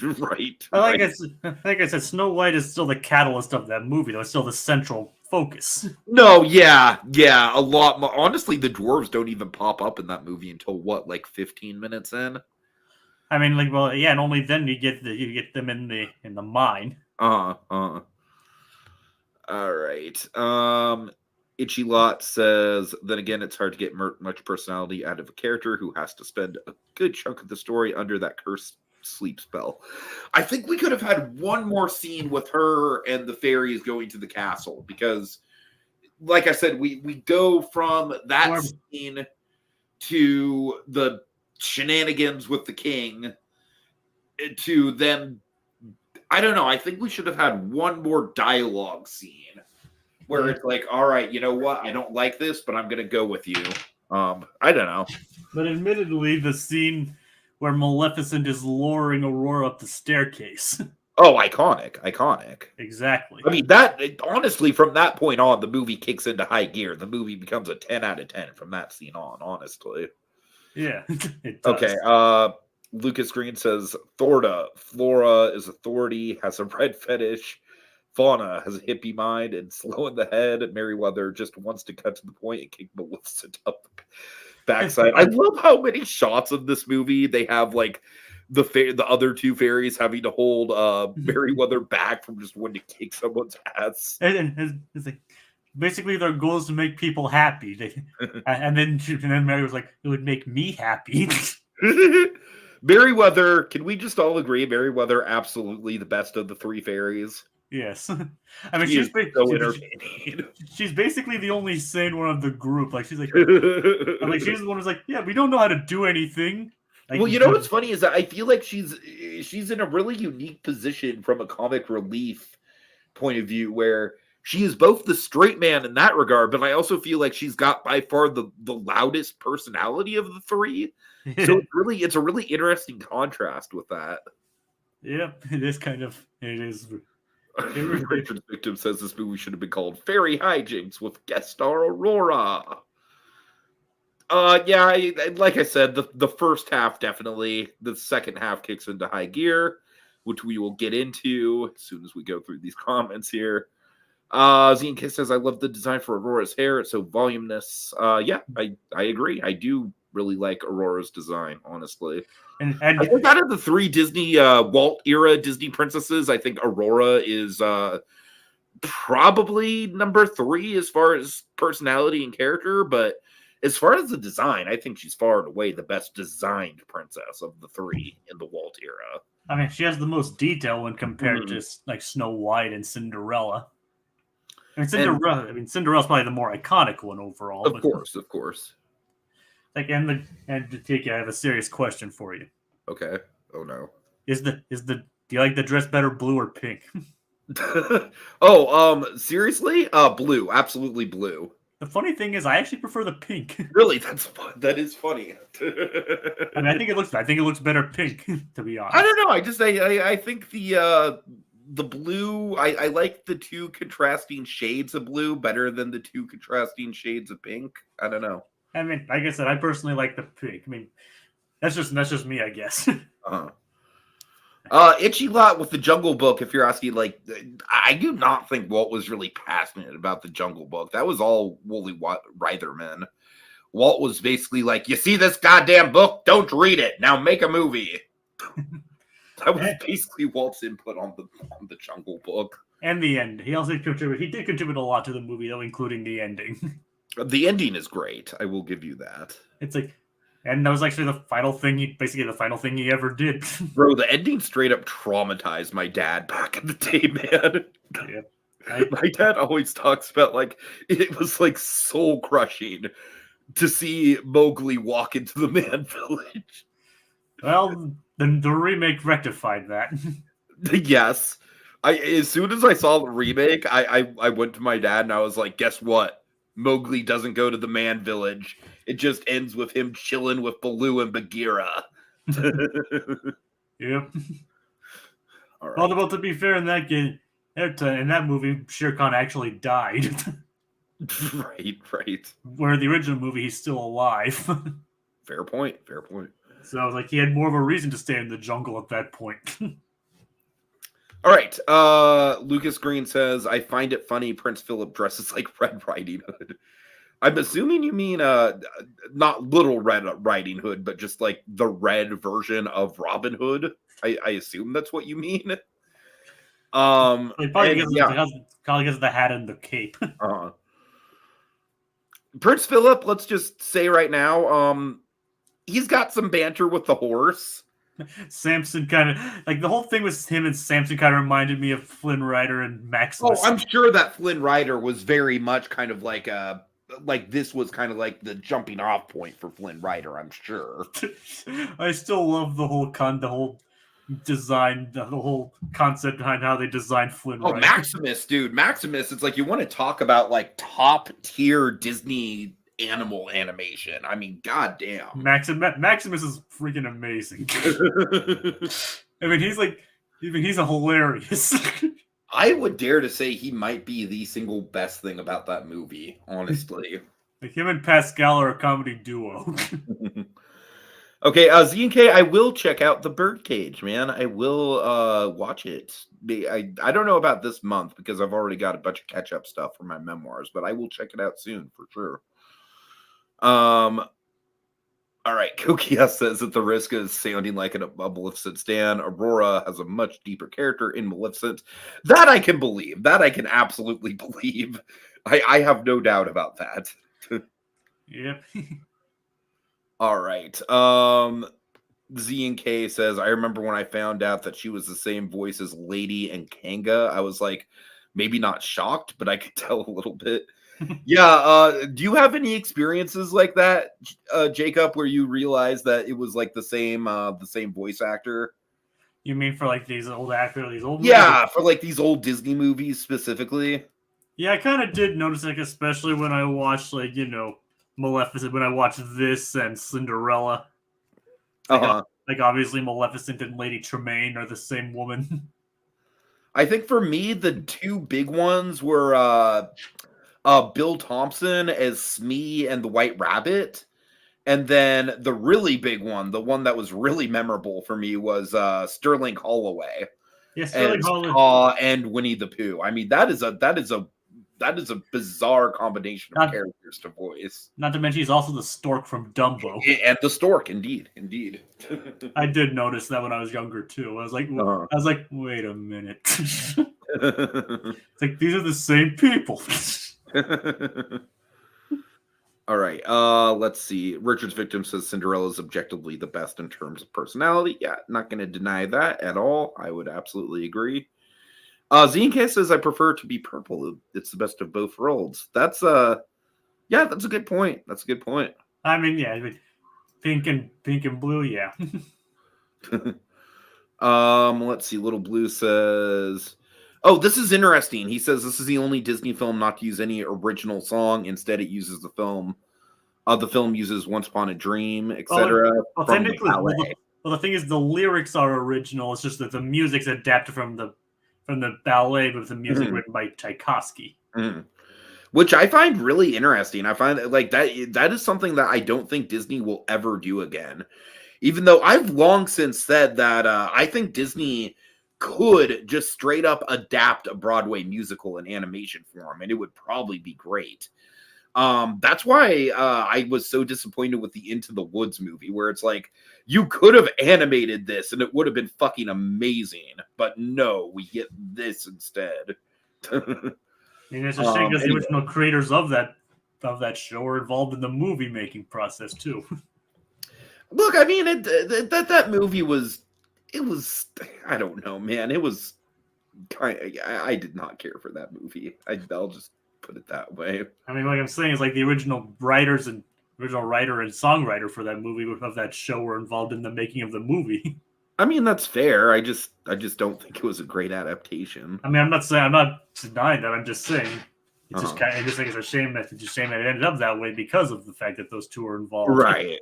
Right. Like I said, Snow White is still the catalyst of that movie, though. It's still the central focus. No, yeah, a lot more. Honestly, the dwarves don't even pop up in that movie until what, like 15 minutes in? I mean, like, well, yeah, and only then you get them in the mine. All right. Itchy Lot says, then again, it's hard to get much personality out of a character who has to spend a good chunk of the story under that cursed sleep spell. I think we could have had one more scene with her and the fairies going to the castle because, like I said, we go from that scene to the shenanigans with the king to them. I don't know. I think we should have had one more dialogue scene where it's like, all right, you know what? I don't like this, but I'm going to go with you. I don't know. But admittedly, the scene where Maleficent is luring Aurora up the staircase. Oh, iconic. Exactly. I mean, honestly, from that point on, the movie kicks into high gear. The movie becomes a 10 out of 10 from that scene on, honestly. Yeah, it does. Okay, Lucas Green says, Flora is authority, has a red fetish. Fauna has a hippie mind, and slow in the head. Merryweather just wants to cut to the point and kick Maleficent up the backside. I love how many shots of this movie they have, like, the other two fairies having to hold Merryweather back from just wanting to kick someone's ass. And it's like, basically their goal is to make people happy. And then Mary was like, it would make me happy. Merryweather, can we just all agree Merryweather absolutely the best of the three fairies? Yes. I mean, she's so entertaining. She's basically the only sane one of the group. Like, she's like, she's the one who's like, yeah, we don't know how to do anything. Like, well, you know what's funny is that I feel like she's in a really unique position from a comic relief point of view where she is both the straight man in that regard, but I also feel like she's got by far the loudest personality of the three. So it's a really interesting contrast with that. Yep, it is. Richard's Victim says this movie should have been called Fairy Hijinks with guest star Aurora. Yeah, like I said, the first half definitely. The second half kicks into high gear, which we will get into as soon as we go through these comments here. Zinke says, I love the design for Aurora's hair. It's so voluminous. Yeah, I agree. I do really like Aurora's design, honestly. And I think out of the three Disney Walt era Disney princesses, I think Aurora is probably number 3 as far as personality and character, but as far as the design, I think she's far and away the best designed princess of the 3 in the Walt era. I mean, she has the most detail when compared to like Snow White and Cinderella. Cinderella's probably the more iconic one overall. Of course. Like, and Tiki, I have a serious question for you. Okay. Oh no. Do you like the dress better blue or pink? Seriously? Blue. Absolutely blue. The funny thing is, I actually prefer the pink. Really? That is funny. I mean, I think it looks better pink, to be honest. I don't know. I think the blue, I like the 2 contrasting shades of blue better than the 2 contrasting shades of pink. I don't know. I mean, like I said, I personally like the pink. I mean, That's just me, I guess. Itchy Lot with the Jungle Book, if you're asking, like, I do not think Walt was really passionate about the Jungle Book. That was all Wooly Reitherman. Walt was basically like, you see this goddamn book? Don't read it. Now make a movie. That was basically Walt's input on the Jungle Book. And the end. He also contributed. He did contribute a lot to the movie, though, including the ending. The ending is great. I will give you that. It's like, and that was actually the final thing. The final thing he ever did. Bro, the ending straight up traumatized my dad back in the day, man. Yeah. My dad always talks about, like, it was like soul crushing to see Mowgli walk into the man village. Well, then the remake rectified that. Yes. As soon as I saw the remake, I went to my dad and I was like, guess what? Mowgli doesn't go to the man village. It just ends with him chilling with Baloo and Bagheera. Yep. All right. Well, to be fair, in that game, in that movie, Shere Khan actually died. Right. Where in the original movie, he's still alive. Fair point. So I was like, he had more of a reason to stay in the jungle at that point. All right. Lucas Green says, I find it funny Prince Philip dresses like Red Riding Hood. I'm assuming you mean not Little Red Riding Hood, but just like the red version of Robin Hood. I assume that's what you mean. Probably because of the hat and the cape. Prince Philip, let's just say right now, he's got some banter with the horse. Samson kind of like the whole thing with him and Samson kind of reminded me of Flynn Rider and Maximus. Oh, I'm sure that Flynn Rider was very much kind of like this was kind of like the jumping off point for Flynn Rider, I'm sure. I still love the whole design, the whole concept behind how they designed Flynn Rider. Maximus, dude. Maximus, it's like you want to talk about like top tier Disney animal animation. I mean, goddamn. Maximus is freaking amazing. I mean, he's a hilarious. I would dare to say he might be the single best thing about that movie, honestly. Like him and Pascal are a comedy duo. Okay, Z&K, I will check out The Birdcage, man. I will watch it. I don't know about this month because I've already got a bunch of catch-up stuff for my memoirs, but I will check it out soon for sure. All right, Kokia says at the risk of sounding like a Maleficent stan, Aurora has a much deeper character in Maleficent. That I can believe. That I can absolutely believe. I have no doubt about that. Yep. All right. Z&K says, I remember when I found out that she was the same voice as Lady and Kanga. I was like, maybe not shocked, but I could tell a little bit. Yeah. Do you have any experiences like that, Jacob, where you realize that it was like the same voice actor? You mean for like these old actors, these old movies? Yeah, for like these old Disney movies specifically. Yeah, I kind of did notice, like, especially when I watched, like, Maleficent, when I watched this and Cinderella. Like, obviously Maleficent and Lady Tremaine are the same woman. I think for me, the two big ones were Bill Thompson as Smee and the White Rabbit. And then the really big one, the one that was really memorable for me was Sterling Holloway. Yeah, Sterling Holloway. And Winnie the Pooh. I mean, that is a bizarre combination of characters to voice. Not to mention he's also the stork from Dumbo. And the stork, indeed. I did notice that when I was younger too. I was like, wait a minute. It's like these are the same people. All right. Let's see. Richard's Victim says Cinderella is objectively the best in terms of personality. Yeah, not going to deny that at all. I would absolutely agree. ZK says I prefer to be purple. It's the best of both worlds. That's a good point. I mean, yeah, pink and blue, yeah. Let's see. Little Blue says, oh, this is interesting. He says this is the only Disney film not to use any original song. Instead, it uses the film. The film uses Once Upon a Dream, etc. Well, technically, the thing is, the lyrics are original. It's just that the music's adapted from the ballet, with the music written by Tchaikovsky. Which I find really interesting. I find that, like, that is something that I don't think Disney will ever do again. Even though I've long since said that I think Disney could just straight up adapt a Broadway musical in animation form, and it would probably be great. That's why I was so disappointed with the Into the Woods movie, where it's like, you could have animated this and it would have been fucking amazing, but no, we get this instead. And it's a shame because the original creators of that show are involved in the movie making process too. Look, I mean, that movie was, I don't know, man. It was I did not care for that movie. I'll just put it that way. I mean, like I'm saying, is like the original writer and songwriter for that movie of that show were involved in the making of the movie. I mean, that's fair. I just don't think it was a great adaptation. I mean, I'm not denying that. I'm just saying it's just I just think it's a shame that it ended up that way because of the fact that those two are involved. Right.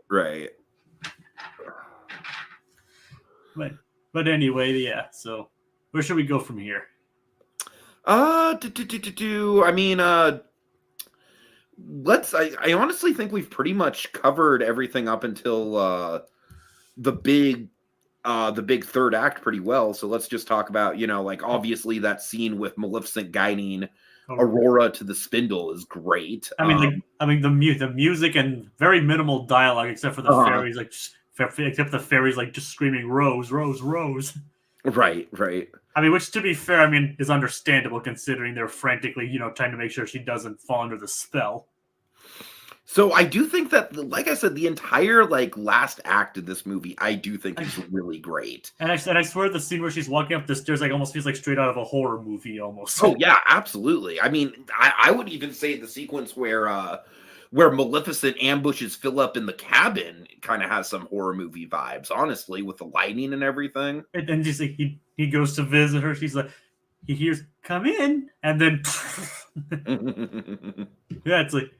But anyway, yeah. So where should we go from here? I mean, I honestly think we've pretty much covered everything up until the big third act pretty well. So let's just talk about, like, obviously that scene with Maleficent guiding Aurora to the spindle is great. I mean, the music and very minimal dialogue except for the fairies, except the fairies like just screaming "Rose, Rose, Rose." Right. I mean, which to be fair, I mean, is understandable considering they're frantically, trying to make sure she doesn't fall under the spell. So I do think that, like I said, the entire last act of this movie, I do think is really great. And I swear the scene where she's walking up the stairs almost feels like straight out of a horror movie almost. Oh yeah, absolutely. I mean, I would even say the sequence where Maleficent ambushes Philip in the cabin kind of has some horror movie vibes, honestly, with the lighting and everything. And just like he goes to visit her, she's like, he hears "come in," and then yeah, it's like,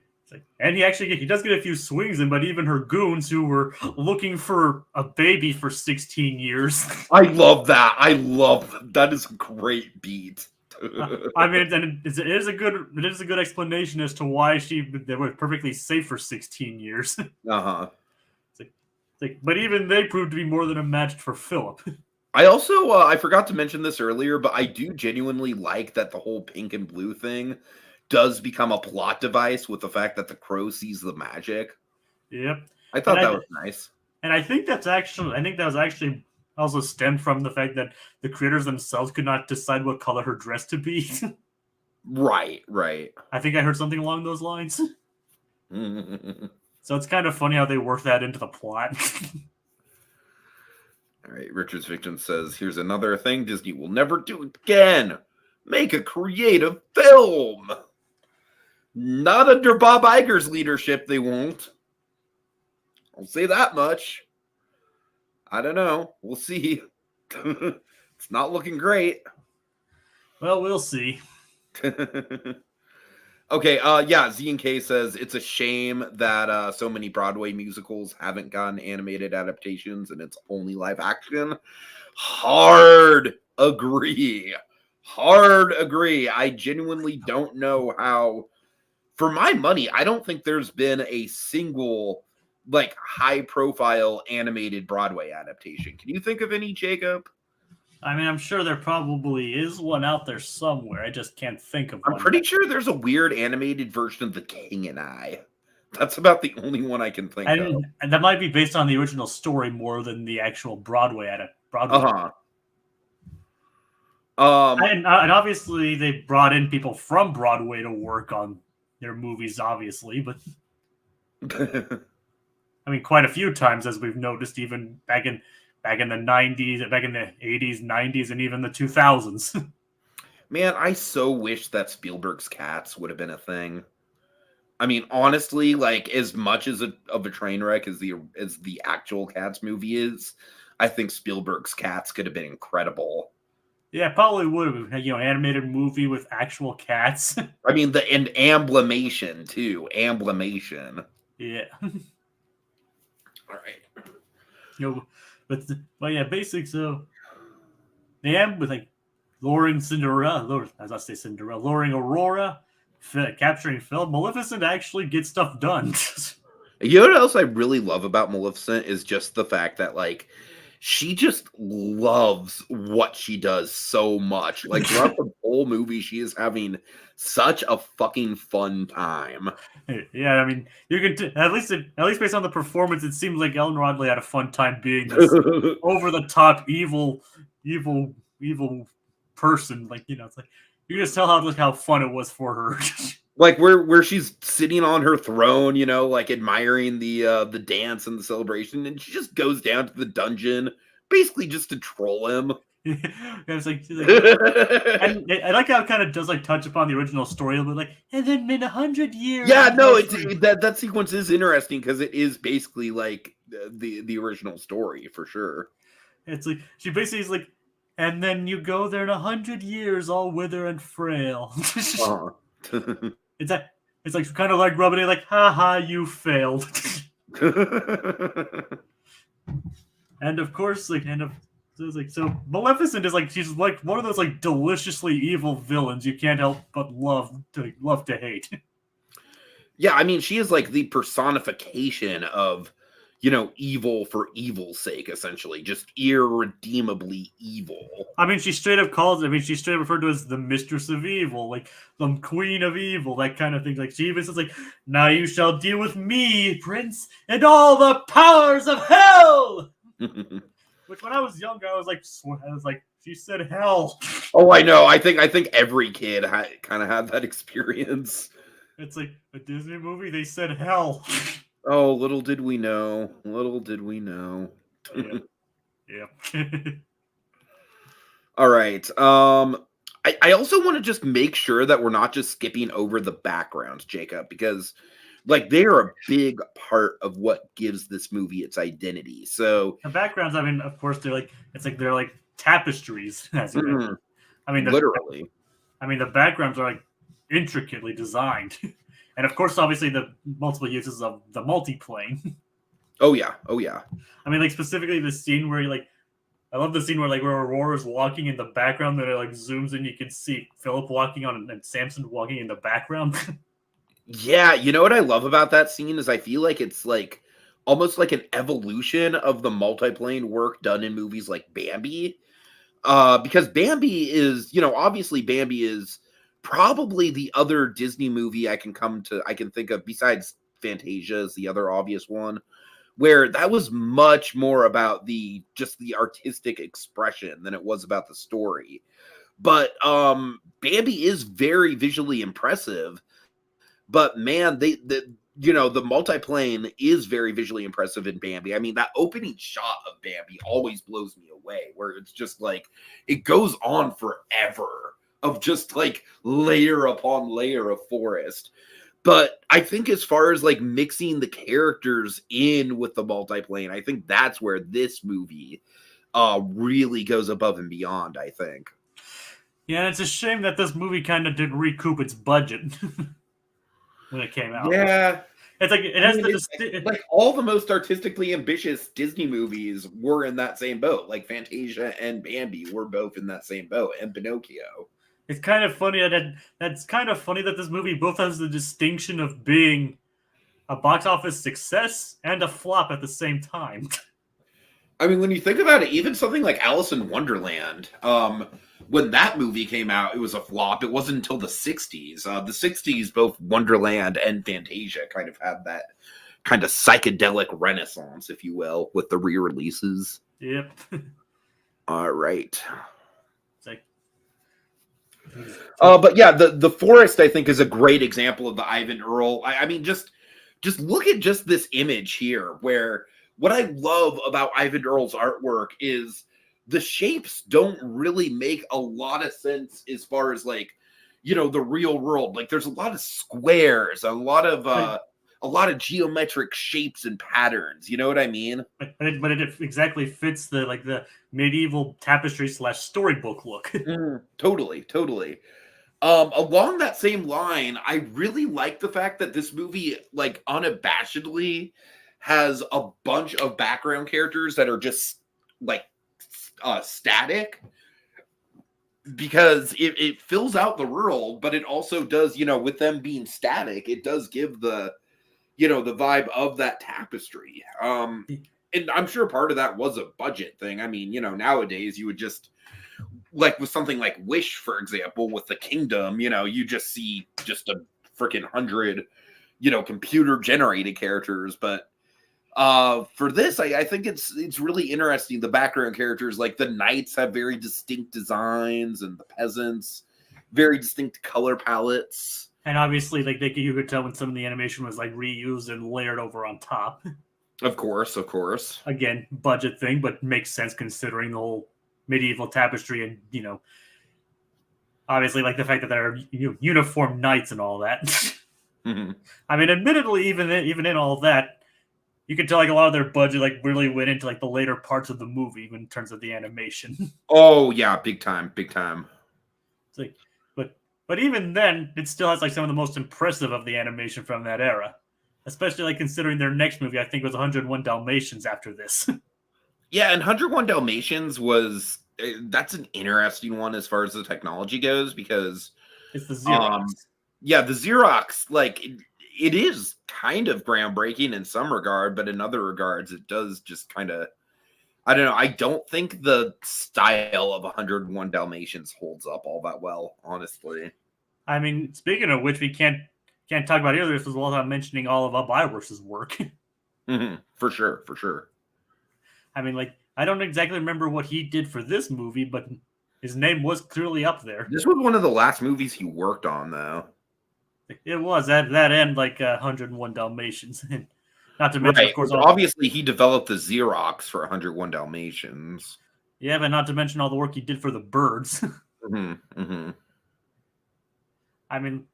and he does get a few swings in, but even her goons who were looking for a baby for 16 years. I love that. That is a great beat. I mean, and it is a good explanation as to why they were perfectly safe for 16 years. But even they proved to be more than a match for Philip. I also I forgot to mention this earlier, but I do genuinely like that the whole pink and blue thing does become a plot device with the fact that the crow sees the magic. Yep, I thought that was nice. And I think that was actually also stemmed from the fact that the creators themselves could not decide what color her dress to be. Right. I think I heard something along those lines. So it's kind of funny how they work that into the plot. All right, Richard's Victim says, here's another thing Disney will never do again. Make a creative film. Not under Bob Iger's leadership, they won't. I'll say that much. I don't know. We'll see. It's not looking great. Well, we'll see. Okay, yeah, Z&K says it's a shame that so many Broadway musicals haven't gotten animated adaptations and it's only live action. Hard agree. I genuinely don't know how. For my money, I don't think there's been a single high-profile animated Broadway adaptation. Can you think of any, Jacob? I mean, I'm sure there probably is one out there somewhere. I just can't think of one. I'm pretty sure there's a weird animated version of The King and I. That's about the only one I can think of. And that might be based on the original story more than the actual Broadway adaptation. And obviously they brought in people from Broadway to work on their movies, obviously, but I mean, quite a few times, as we've noticed, even back in the 90s, back in the 80s, 90s, and even the 2000s. Man, I so wish that Spielberg's Cats would have been a thing. I mean, honestly, as much of a train wreck as the actual Cats movie is, I think Spielberg's Cats could have been incredible. Yeah, probably would have. Animated movie with actual cats. I mean, and amblemation too. Amblemation. Yeah. All right. But yeah, basics. So they end with luring luring Aurora, capturing Phil. Maleficent actually gets stuff done. You know what else I really love about Maleficent is just the fact that, like, she just loves what she does so much. Like, throughout the whole movie, she is having such a fucking fun time. Yeah, I mean, you can at least based on the performance, it seems like Ellen Rodley had a fun time being this over the top evil, evil person. Like, it's like you can just tell how fun it was for her. Like, where she's sitting on her throne, like, admiring the dance and the celebration, and she just goes down to the dungeon, basically just to troll him. Yeah, it's like, and I like how it kind of does like touch upon the original story a little bit, like, and then in 100 years. Yeah, no, that sequence is interesting because it is basically like the original story for sure. It's like she basically is like, and then you go there in 100 years, all wither and frail. Uh-huh. It's like kind of like rubbing it, like, haha, you failed. And of course, like, so Maleficent is like, she's like one of those like deliciously evil villains you can't help but love to hate. Yeah, I mean, she is like the personification of, evil for evil's sake, essentially, just irredeemably evil. I mean, she's straight up referred to as the mistress of evil, like the queen of evil, that kind of thing. Like, she even says, like, now you shall deal with me, prince, and all the powers of hell. Which, when I was younger, I was like, she said hell. Oh, I know. I think every kid kind of had that experience. It's like a Disney movie. They said hell. Oh, little did we know. Little did we know. Yeah. All right. I also want to just make sure that we're not just skipping over the backgrounds, Jacob, because like they are a big part of what gives this movie its identity. So the backgrounds, I mean, of course, they're like tapestries, as you mentioned. I mean, literally. The backgrounds are like intricately designed, and of course, obviously, the multiple uses of the multiplane. Oh yeah. I mean, like specifically the scene where I love the scene where where Aurora's walking in the background, that it like zooms in, you can see Philip walking on and Samson walking in the background. Yeah, you know what I love about that scene is I feel like it's like almost like an evolution of the multiplane work done in movies like Bambi. Because Bambi is, obviously Bambi is probably the other Disney movie I can think of besides Fantasia is the other obvious one, where that was much more about the artistic expression than it was about the story. But Bambi is very visually impressive. But man, the multiplane is very visually impressive in Bambi. I mean, that opening shot of Bambi always blows me away, where it's just like it goes on forever of just like layer upon layer of forest. But I think as far as like mixing the characters in with the multiplane, I think that's where this movie really goes above and beyond, I think. Yeah, and it's a shame that this movie kind of didn't recoup its budget when it came out. Yeah. It's like it has like all the most artistically ambitious Disney movies were in that same boat. Like Fantasia and Bambi were both in that same boat, and Pinocchio. It's kind of funny that this movie both has the distinction of being a box office success and a flop at the same time. I mean, when you think about it, even something like Alice in Wonderland, when that movie came out, it was a flop. It wasn't until the 60s. The 60s, both Wonderland and Fantasia kind of had that kind of psychedelic renaissance, if you will, with the re-releases. Yep. All right. It's but yeah, the forest, I think, is a great example of the Ivan Earl. I mean, just look at just this image here, where what I love about Ivan Earl's artwork is the shapes don't really make a lot of sense as far as like, the real world. Like there's a lot of squares, a lot of geometric shapes and patterns. You know what I mean? But it exactly fits the medieval tapestry / storybook look. Totally. Along that same line, I really like the fact that this movie, like, unabashedly has a bunch of background characters that are just like static, because it fills out the world, but it also does, with them being static, it does give the the vibe of that tapestry. And I'm sure part of that was a budget thing. I mean, nowadays you would just, like with something like Wish, for example, with the Kingdom, you just see just a freaking 100, computer generated characters. But for this, I think it's really interesting. The background characters, like the knights, have very distinct designs, and the peasants, very distinct color palettes. And obviously, like you could tell when some of the animation was like reused and layered over on top. Of course. Again, budget thing, but makes sense considering the whole medieval tapestry and obviously like the fact that they're uniform knights and all that. Mm-hmm. I mean, admittedly, even in all that, you can tell like a lot of their budget like really went into like the later parts of the movie in terms of the animation. Oh yeah, big time. It's like, but even then, it still has like some of the most impressive of the animation from that era. Especially like considering their next movie, I think, was 101 Dalmatians after this. Yeah, and 101 Dalmatians that's an interesting one as far as the technology goes, because it's the Xerox. Yeah, the Xerox, like it is kind of groundbreaking in some regard, but in other regards, it does just kind of, I don't know. I don't think the style of 101 Dalmatians holds up all that well, honestly. I mean, speaking of which, we can't talk about either this without mentioning all of Iwerse's work. Mm-hmm. For sure. I mean, like, I don't exactly remember what he did for this movie, but his name was clearly up there. This was one of the last movies he worked on, though. It was that end, like 101 Dalmatians. Not to mention, right. of course, obviously he developed the Xerox for 101 Dalmatians. Yeah, but not to mention all the work he did for the birds. Mm-hmm. I mean,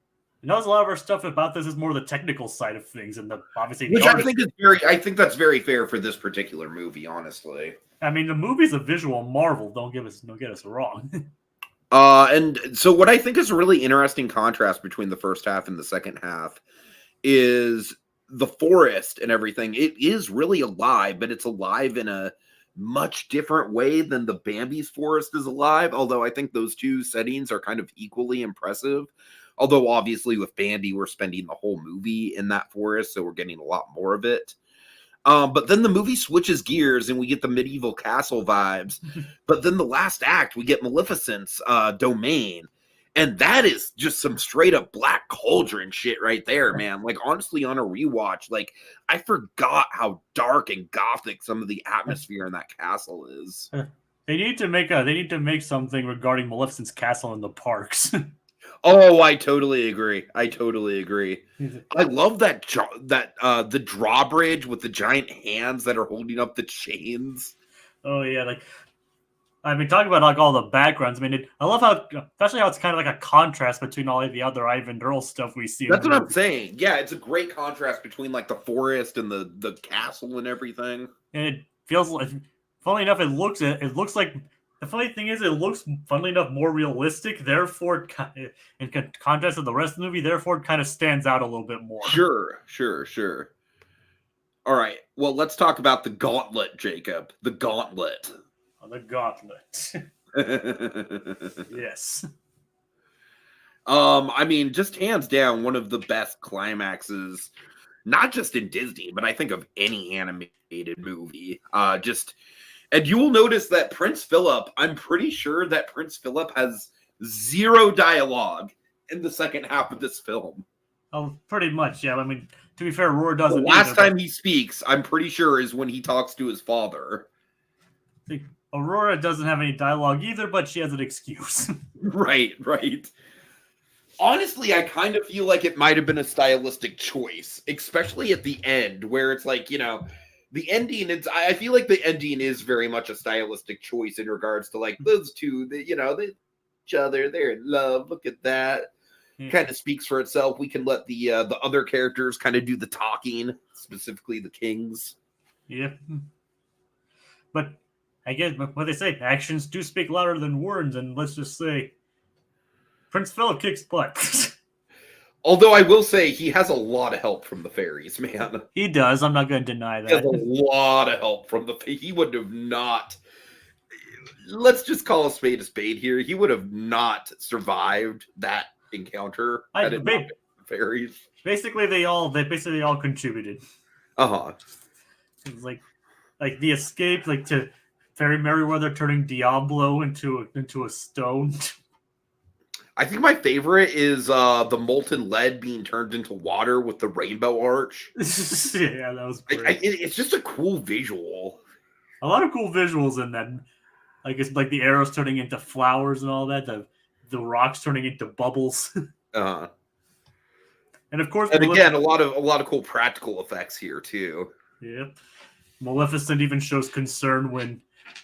knows a lot of our stuff about this is more the technical side of things, and obviously, which I think is I think that's very fair for this particular movie, honestly. I mean, the movie's a visual marvel. Don't get us wrong. And so what I think is a really interesting contrast between the first half and the second half is the forest and everything. It is really alive, but it's alive in a much different way than the Bambi's forest is alive. Although I think those two settings are kind of equally impressive. Although obviously with Bambi, we're spending the whole movie in that forest, so we're getting a lot more of it. But then the movie switches gears and we get the medieval castle vibes. But then the last act, we get Maleficent's domain. And that is just some straight up Black Cauldron shit right there, man. Like, honestly, on a rewatch, like, I forgot how dark and gothic some of the atmosphere in that castle is. They need to make something regarding Maleficent's castle in the parks. Oh, I totally agree. I love that the drawbridge with the giant hands that are holding up the chains. Oh yeah, like I mean, talking about like all the backgrounds. I mean, I love how, especially how it's kind of like a contrast between all of the other Ivan Earl stuff we see. That's what I'm saying. Yeah, it's a great contrast between like the forest and the castle and everything. And it feels like, funnily enough, it looks like. The funny thing is, it looks, funnily enough, more realistic. Therefore, in contrast to the rest of the movie, therefore, it kind of stands out a little bit more. Sure. All right. Well, let's talk about the gauntlet, Jacob. The gauntlet. Oh, the gauntlet. Yes. I mean, just hands down, one of the best climaxes, not just in Disney, but I think of any animated movie. And you will notice that Prince Philip, I'm pretty sure that Prince Philip has zero dialogue in the second half of this film. Oh, pretty much, yeah. I mean, to be fair, Aurora doesn't. The last time he speaks, I'm pretty sure, is when he talks to his father. Aurora doesn't have any dialogue either, but she has an excuse. Right. Honestly, I kind of feel like it might have been a stylistic choice, especially at the end, where it's like, the ending, I feel like the ending is very much a stylistic choice in regards to like those two, they each other, they're in love. Look at that. Yeah. Kind of speaks for itself. We can let the other characters kind of do the talking, specifically the kings. Yeah. But I guess what they say, actions do speak louder than words, and let's just say Prince Philip kicks butt. Although I will say he has a lot of help from the fairies, man. He does. I'm not going to deny that. He has a lot of help from he would have not. Let's just call a spade here. He would have not survived that encounter. fairies. Basically, they all contributed. Uh-huh. It's like the escape, like to Fairy Merryweather turning Diablo into a stone. I think my favorite is the molten lead being turned into water with the rainbow arch. Yeah, that was great. It's just a cool visual. A lot of cool visuals in that. Like it's like the arrows turning into flowers and all that. The rocks turning into bubbles. Uh-huh. And of course, And again, a lot of cool practical effects here too. Yep. Maleficent even shows concern when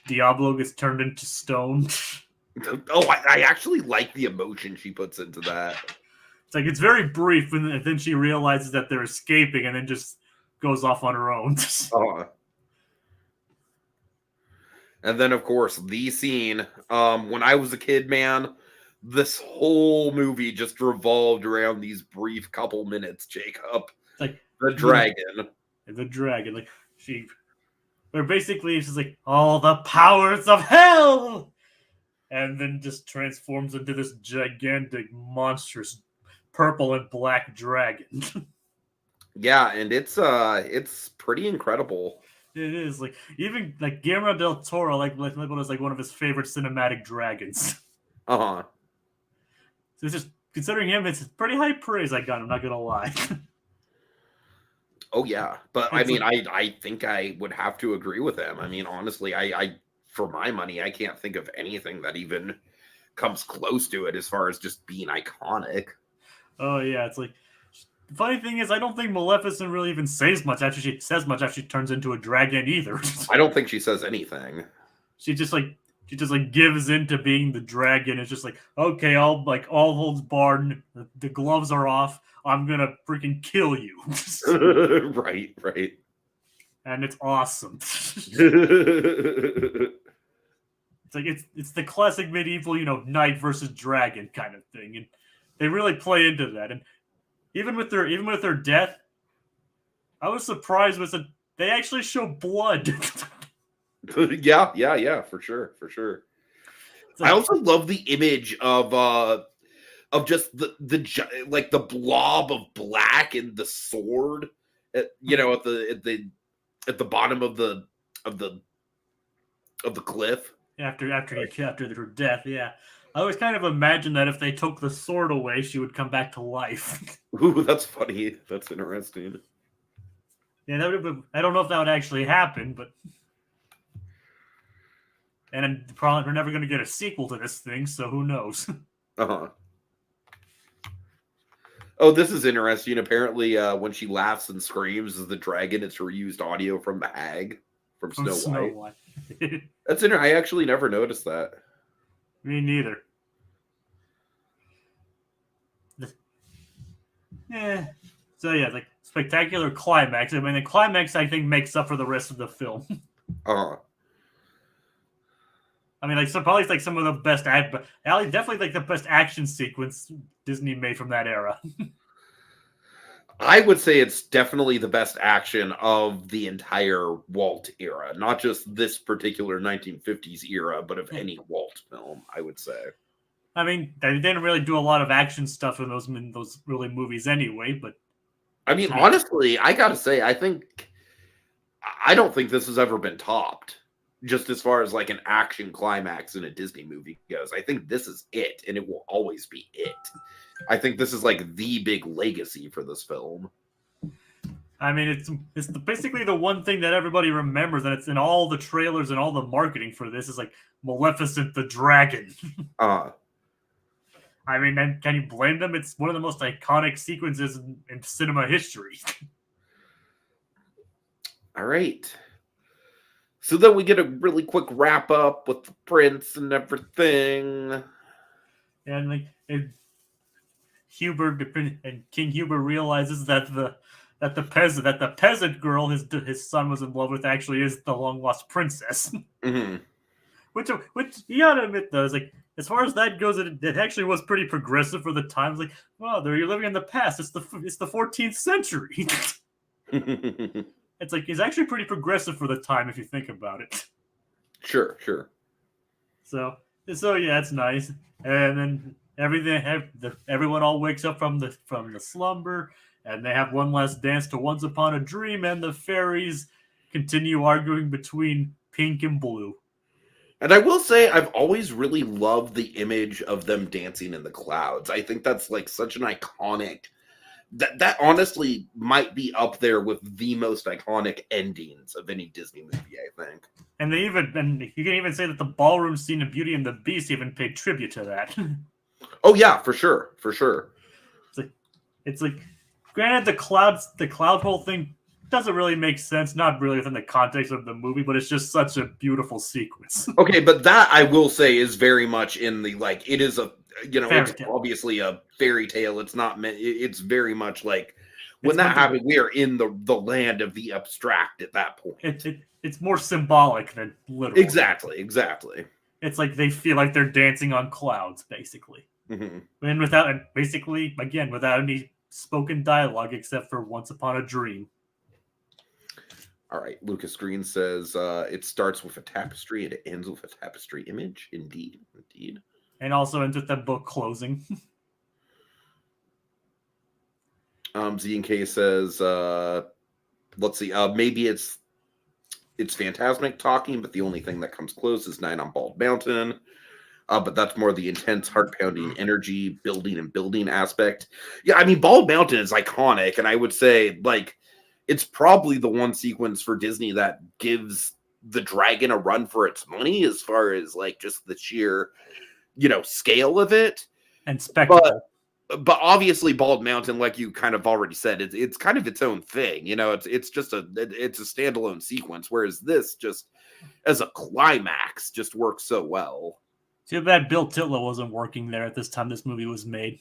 Diablo gets turned into stone. Oh, I actually like the emotion she puts into that. It's like it's very brief, and then she realizes that they're escaping, and then just goes off on her own. And then, of course, the scene. When I was a kid, man, this whole movie just revolved around these brief couple minutes, Jacob. Like the dragon. The dragon. Like where basically she's like, all the powers of hell! And then just transforms into this gigantic, monstrous purple and black dragon. Yeah, and it's pretty incredible. It is like even like Guillermo del Toro labeled as like one of his favorite cinematic dragons. Uh-huh. So it's just considering him, it's pretty high praise I got. I'm not gonna lie. Oh yeah, but I mean, I think I would have to agree with him. I mean, honestly, I for my money, I can't think of anything that even comes close to it as far as just being iconic. Oh yeah, it's like the funny thing is I don't think Maleficent really even says much after she turns into a dragon either. I don't think she says anything. She just gives in to being the dragon. It's just like, okay, all holds barred. The gloves are off. I'm gonna freaking kill you. Right. And it's awesome. It's like it's the classic medieval, knight versus dragon kind of thing, and they really play into that. And even with their death, I was surprised with it. They actually show blood. Yeah, for sure. Like, I also love the image of just the blob of black and the sword, at the bottom of the cliff. After her death, yeah. I always kind of imagined that if they took the sword away, she would come back to life. Ooh, that's funny. That's interesting. Yeah, I don't know if that would actually happen, but and probably we're never going to get a sequel to this thing, so who knows? Uh-huh. Oh, this is interesting. Apparently, when she laughs and screams as the dragon, it's reused audio from the hag from Snow White. That's interesting. I actually never noticed that. Me neither. Yeah. So yeah, like spectacular climax. I mean, the climax I think makes up for the rest of the film. Uh-huh. I mean, probably like some of the best definitely like the best action sequence Disney made from that era. I would say it's definitely the best action of the entire Walt era, not just this particular 1950s era, but of any Walt film, I would say. I mean, they didn't really do a lot of action stuff in those really movies anyway, but I mean, honestly, I gotta say, I don't think this has ever been topped, just as far as like an action climax in a Disney movie goes. I think this is it, and it will always be it. I think this is like the big legacy for this film. I mean, it's basically the one thing that everybody remembers, and it's in all the trailers and all the marketing for this is like Maleficent the Dragon. I mean, can you blame them? It's one of the most iconic sequences in cinema history. All right. So then we get a really quick wrap up with the prince and everything. And like King Hubert realizes that the peasant girl his son was in love with actually is the long lost princess. Mm-hmm. Which you gotta admit though is like, as far as that goes, it actually was pretty progressive for the times. Like, wow, you're living in the past. It's the 14th century. It's like it's actually pretty progressive for the time if you think about it. Sure. So yeah, it's nice. And then everyone all wakes up from the slumber, and they have one last dance to Once Upon a Dream, and the fairies continue arguing between pink and blue. And I will say, I've always really loved the image of them dancing in the clouds. I think that's like such an iconic. That honestly might be up there with the most iconic endings of any Disney movie, I think. And you can even say that the ballroom scene in Beauty and the Beast even paid tribute to that. Oh yeah, for sure. It's like, granted, the cloud whole thing doesn't really make sense, not really within the context of the movie, but it's just such a beautiful sequence. Okay, but that I will say is very much in the like it is a it's obviously a fairy tale. It's not meant. It's very much like when that happened, we are in the land of the abstract at that point. It's more symbolic than literal. Exactly. It's like they feel like they're dancing on clouds, basically. Mm-hmm. And without any spoken dialogue except for Once Upon a Dream. All right, Lucas Green says it starts with a tapestry and it ends with a tapestry image. Indeed. And also ends with that book closing. Z&K says, let's see, maybe it's Fantasmic talking, but the only thing that comes close is Night on Bald Mountain. But that's more the intense, heart-pounding energy, building aspect. Yeah, I mean, Bald Mountain is iconic, and I would say, like, it's probably the one sequence for Disney that gives the dragon a run for its money as far as, like, just the sheer, scale of it. And spectacle. But obviously, Bald Mountain, like you kind of already said, it's kind of its own thing. It's just a standalone sequence, whereas this just as a climax just works so well. Too bad Bill Titlow wasn't working there at this time this movie was made.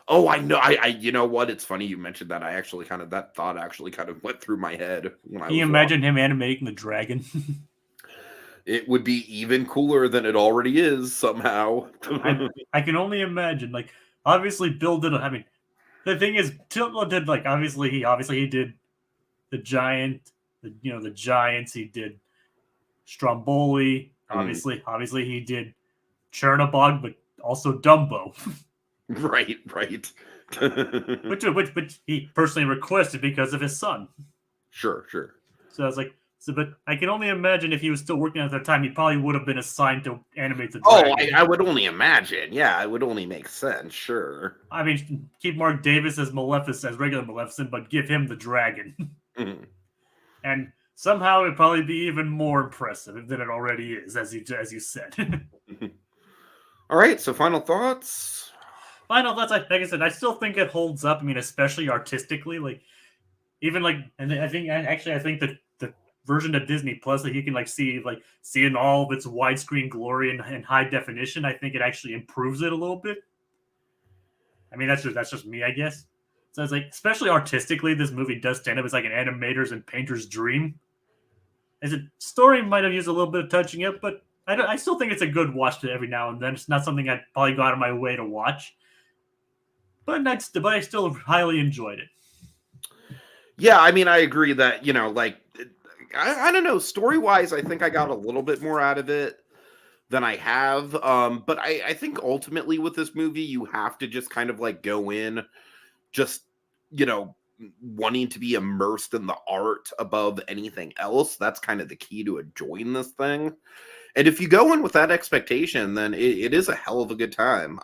Oh, I know. I you know what? It's funny you mentioned that. That thought actually kind of went through my head when Can you imagine him animating the dragon? It would be even cooler than it already is somehow. I can only imagine. Like, obviously, Bill did. I mean, the thing is, Titlow did like obviously he did the giant, the giants. He did Stromboli. Obviously, he did Chernabog, but also Dumbo. Right. which he personally requested because of his son. Sure. So I was like, but I can only imagine if he was still working at that time, he probably would have been assigned to animate the dragon. Oh, I would only imagine. Yeah, it would only make sense. Sure. I mean, keep Mark Davis as Maleficent, as regular Maleficent, but give him the dragon. Mm-hmm. And somehow it'd probably be even more impressive than it already is, as you said. All right, so final thoughts? Like I said, I still think it holds up. I mean, especially artistically, like even like, and I think that the version of Disney Plus that you can see in all of its widescreen glory and high definition, I think it actually improves it a little bit. I mean, that's just me, I guess. So it's like, especially artistically, this movie does stand up as like an animator's and painter's dream. As a story might have used a little bit of touching up, but I still think it's a good watch to every now and then. It's not something I'd probably go out of my way to watch. But I still highly enjoyed it. Yeah, I mean, I agree that, I don't know, story-wise, I think I got a little bit more out of it than I have. But I think ultimately with this movie, you have to just kind of go in just, wanting to be immersed in the art above anything else. That's kind of the key to enjoying this thing. And if you go in with that expectation, then it is a hell of a good time.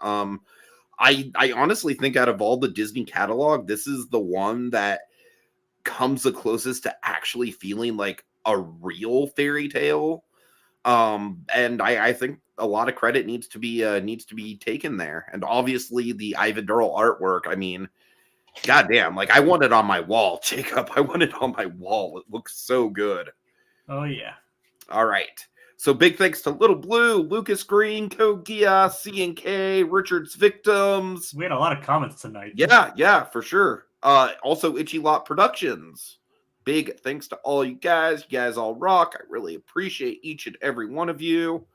I honestly think out of all the Disney catalog, this is the one that comes the closest to actually feeling like a real fairy tale. And I think a lot of credit needs to be taken there. And obviously the Ivan Durrell artwork, I mean, goddamn, I want it on my wall, Jacob. I want it on my wall. It looks so good. Oh yeah. All right. So big thanks to Little Blue, Lucas Green, Kogia, C&K, Richard's Victims. We had a lot of comments tonight. Yeah, for sure. Also Itchy Lot Productions. Big thanks to all you guys. You guys all rock. I really appreciate each and every one of you.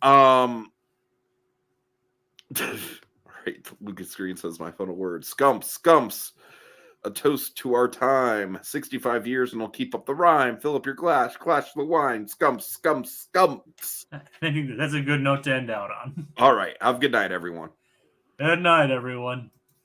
All right, Lucas Green says my final word. Scumps. A toast to our time. 65 years and I'll keep up the rhyme. Fill up your glass, clash the wine. Scumps. I think that's a good note to end out on. All right. Have a good night, everyone. Good night, everyone.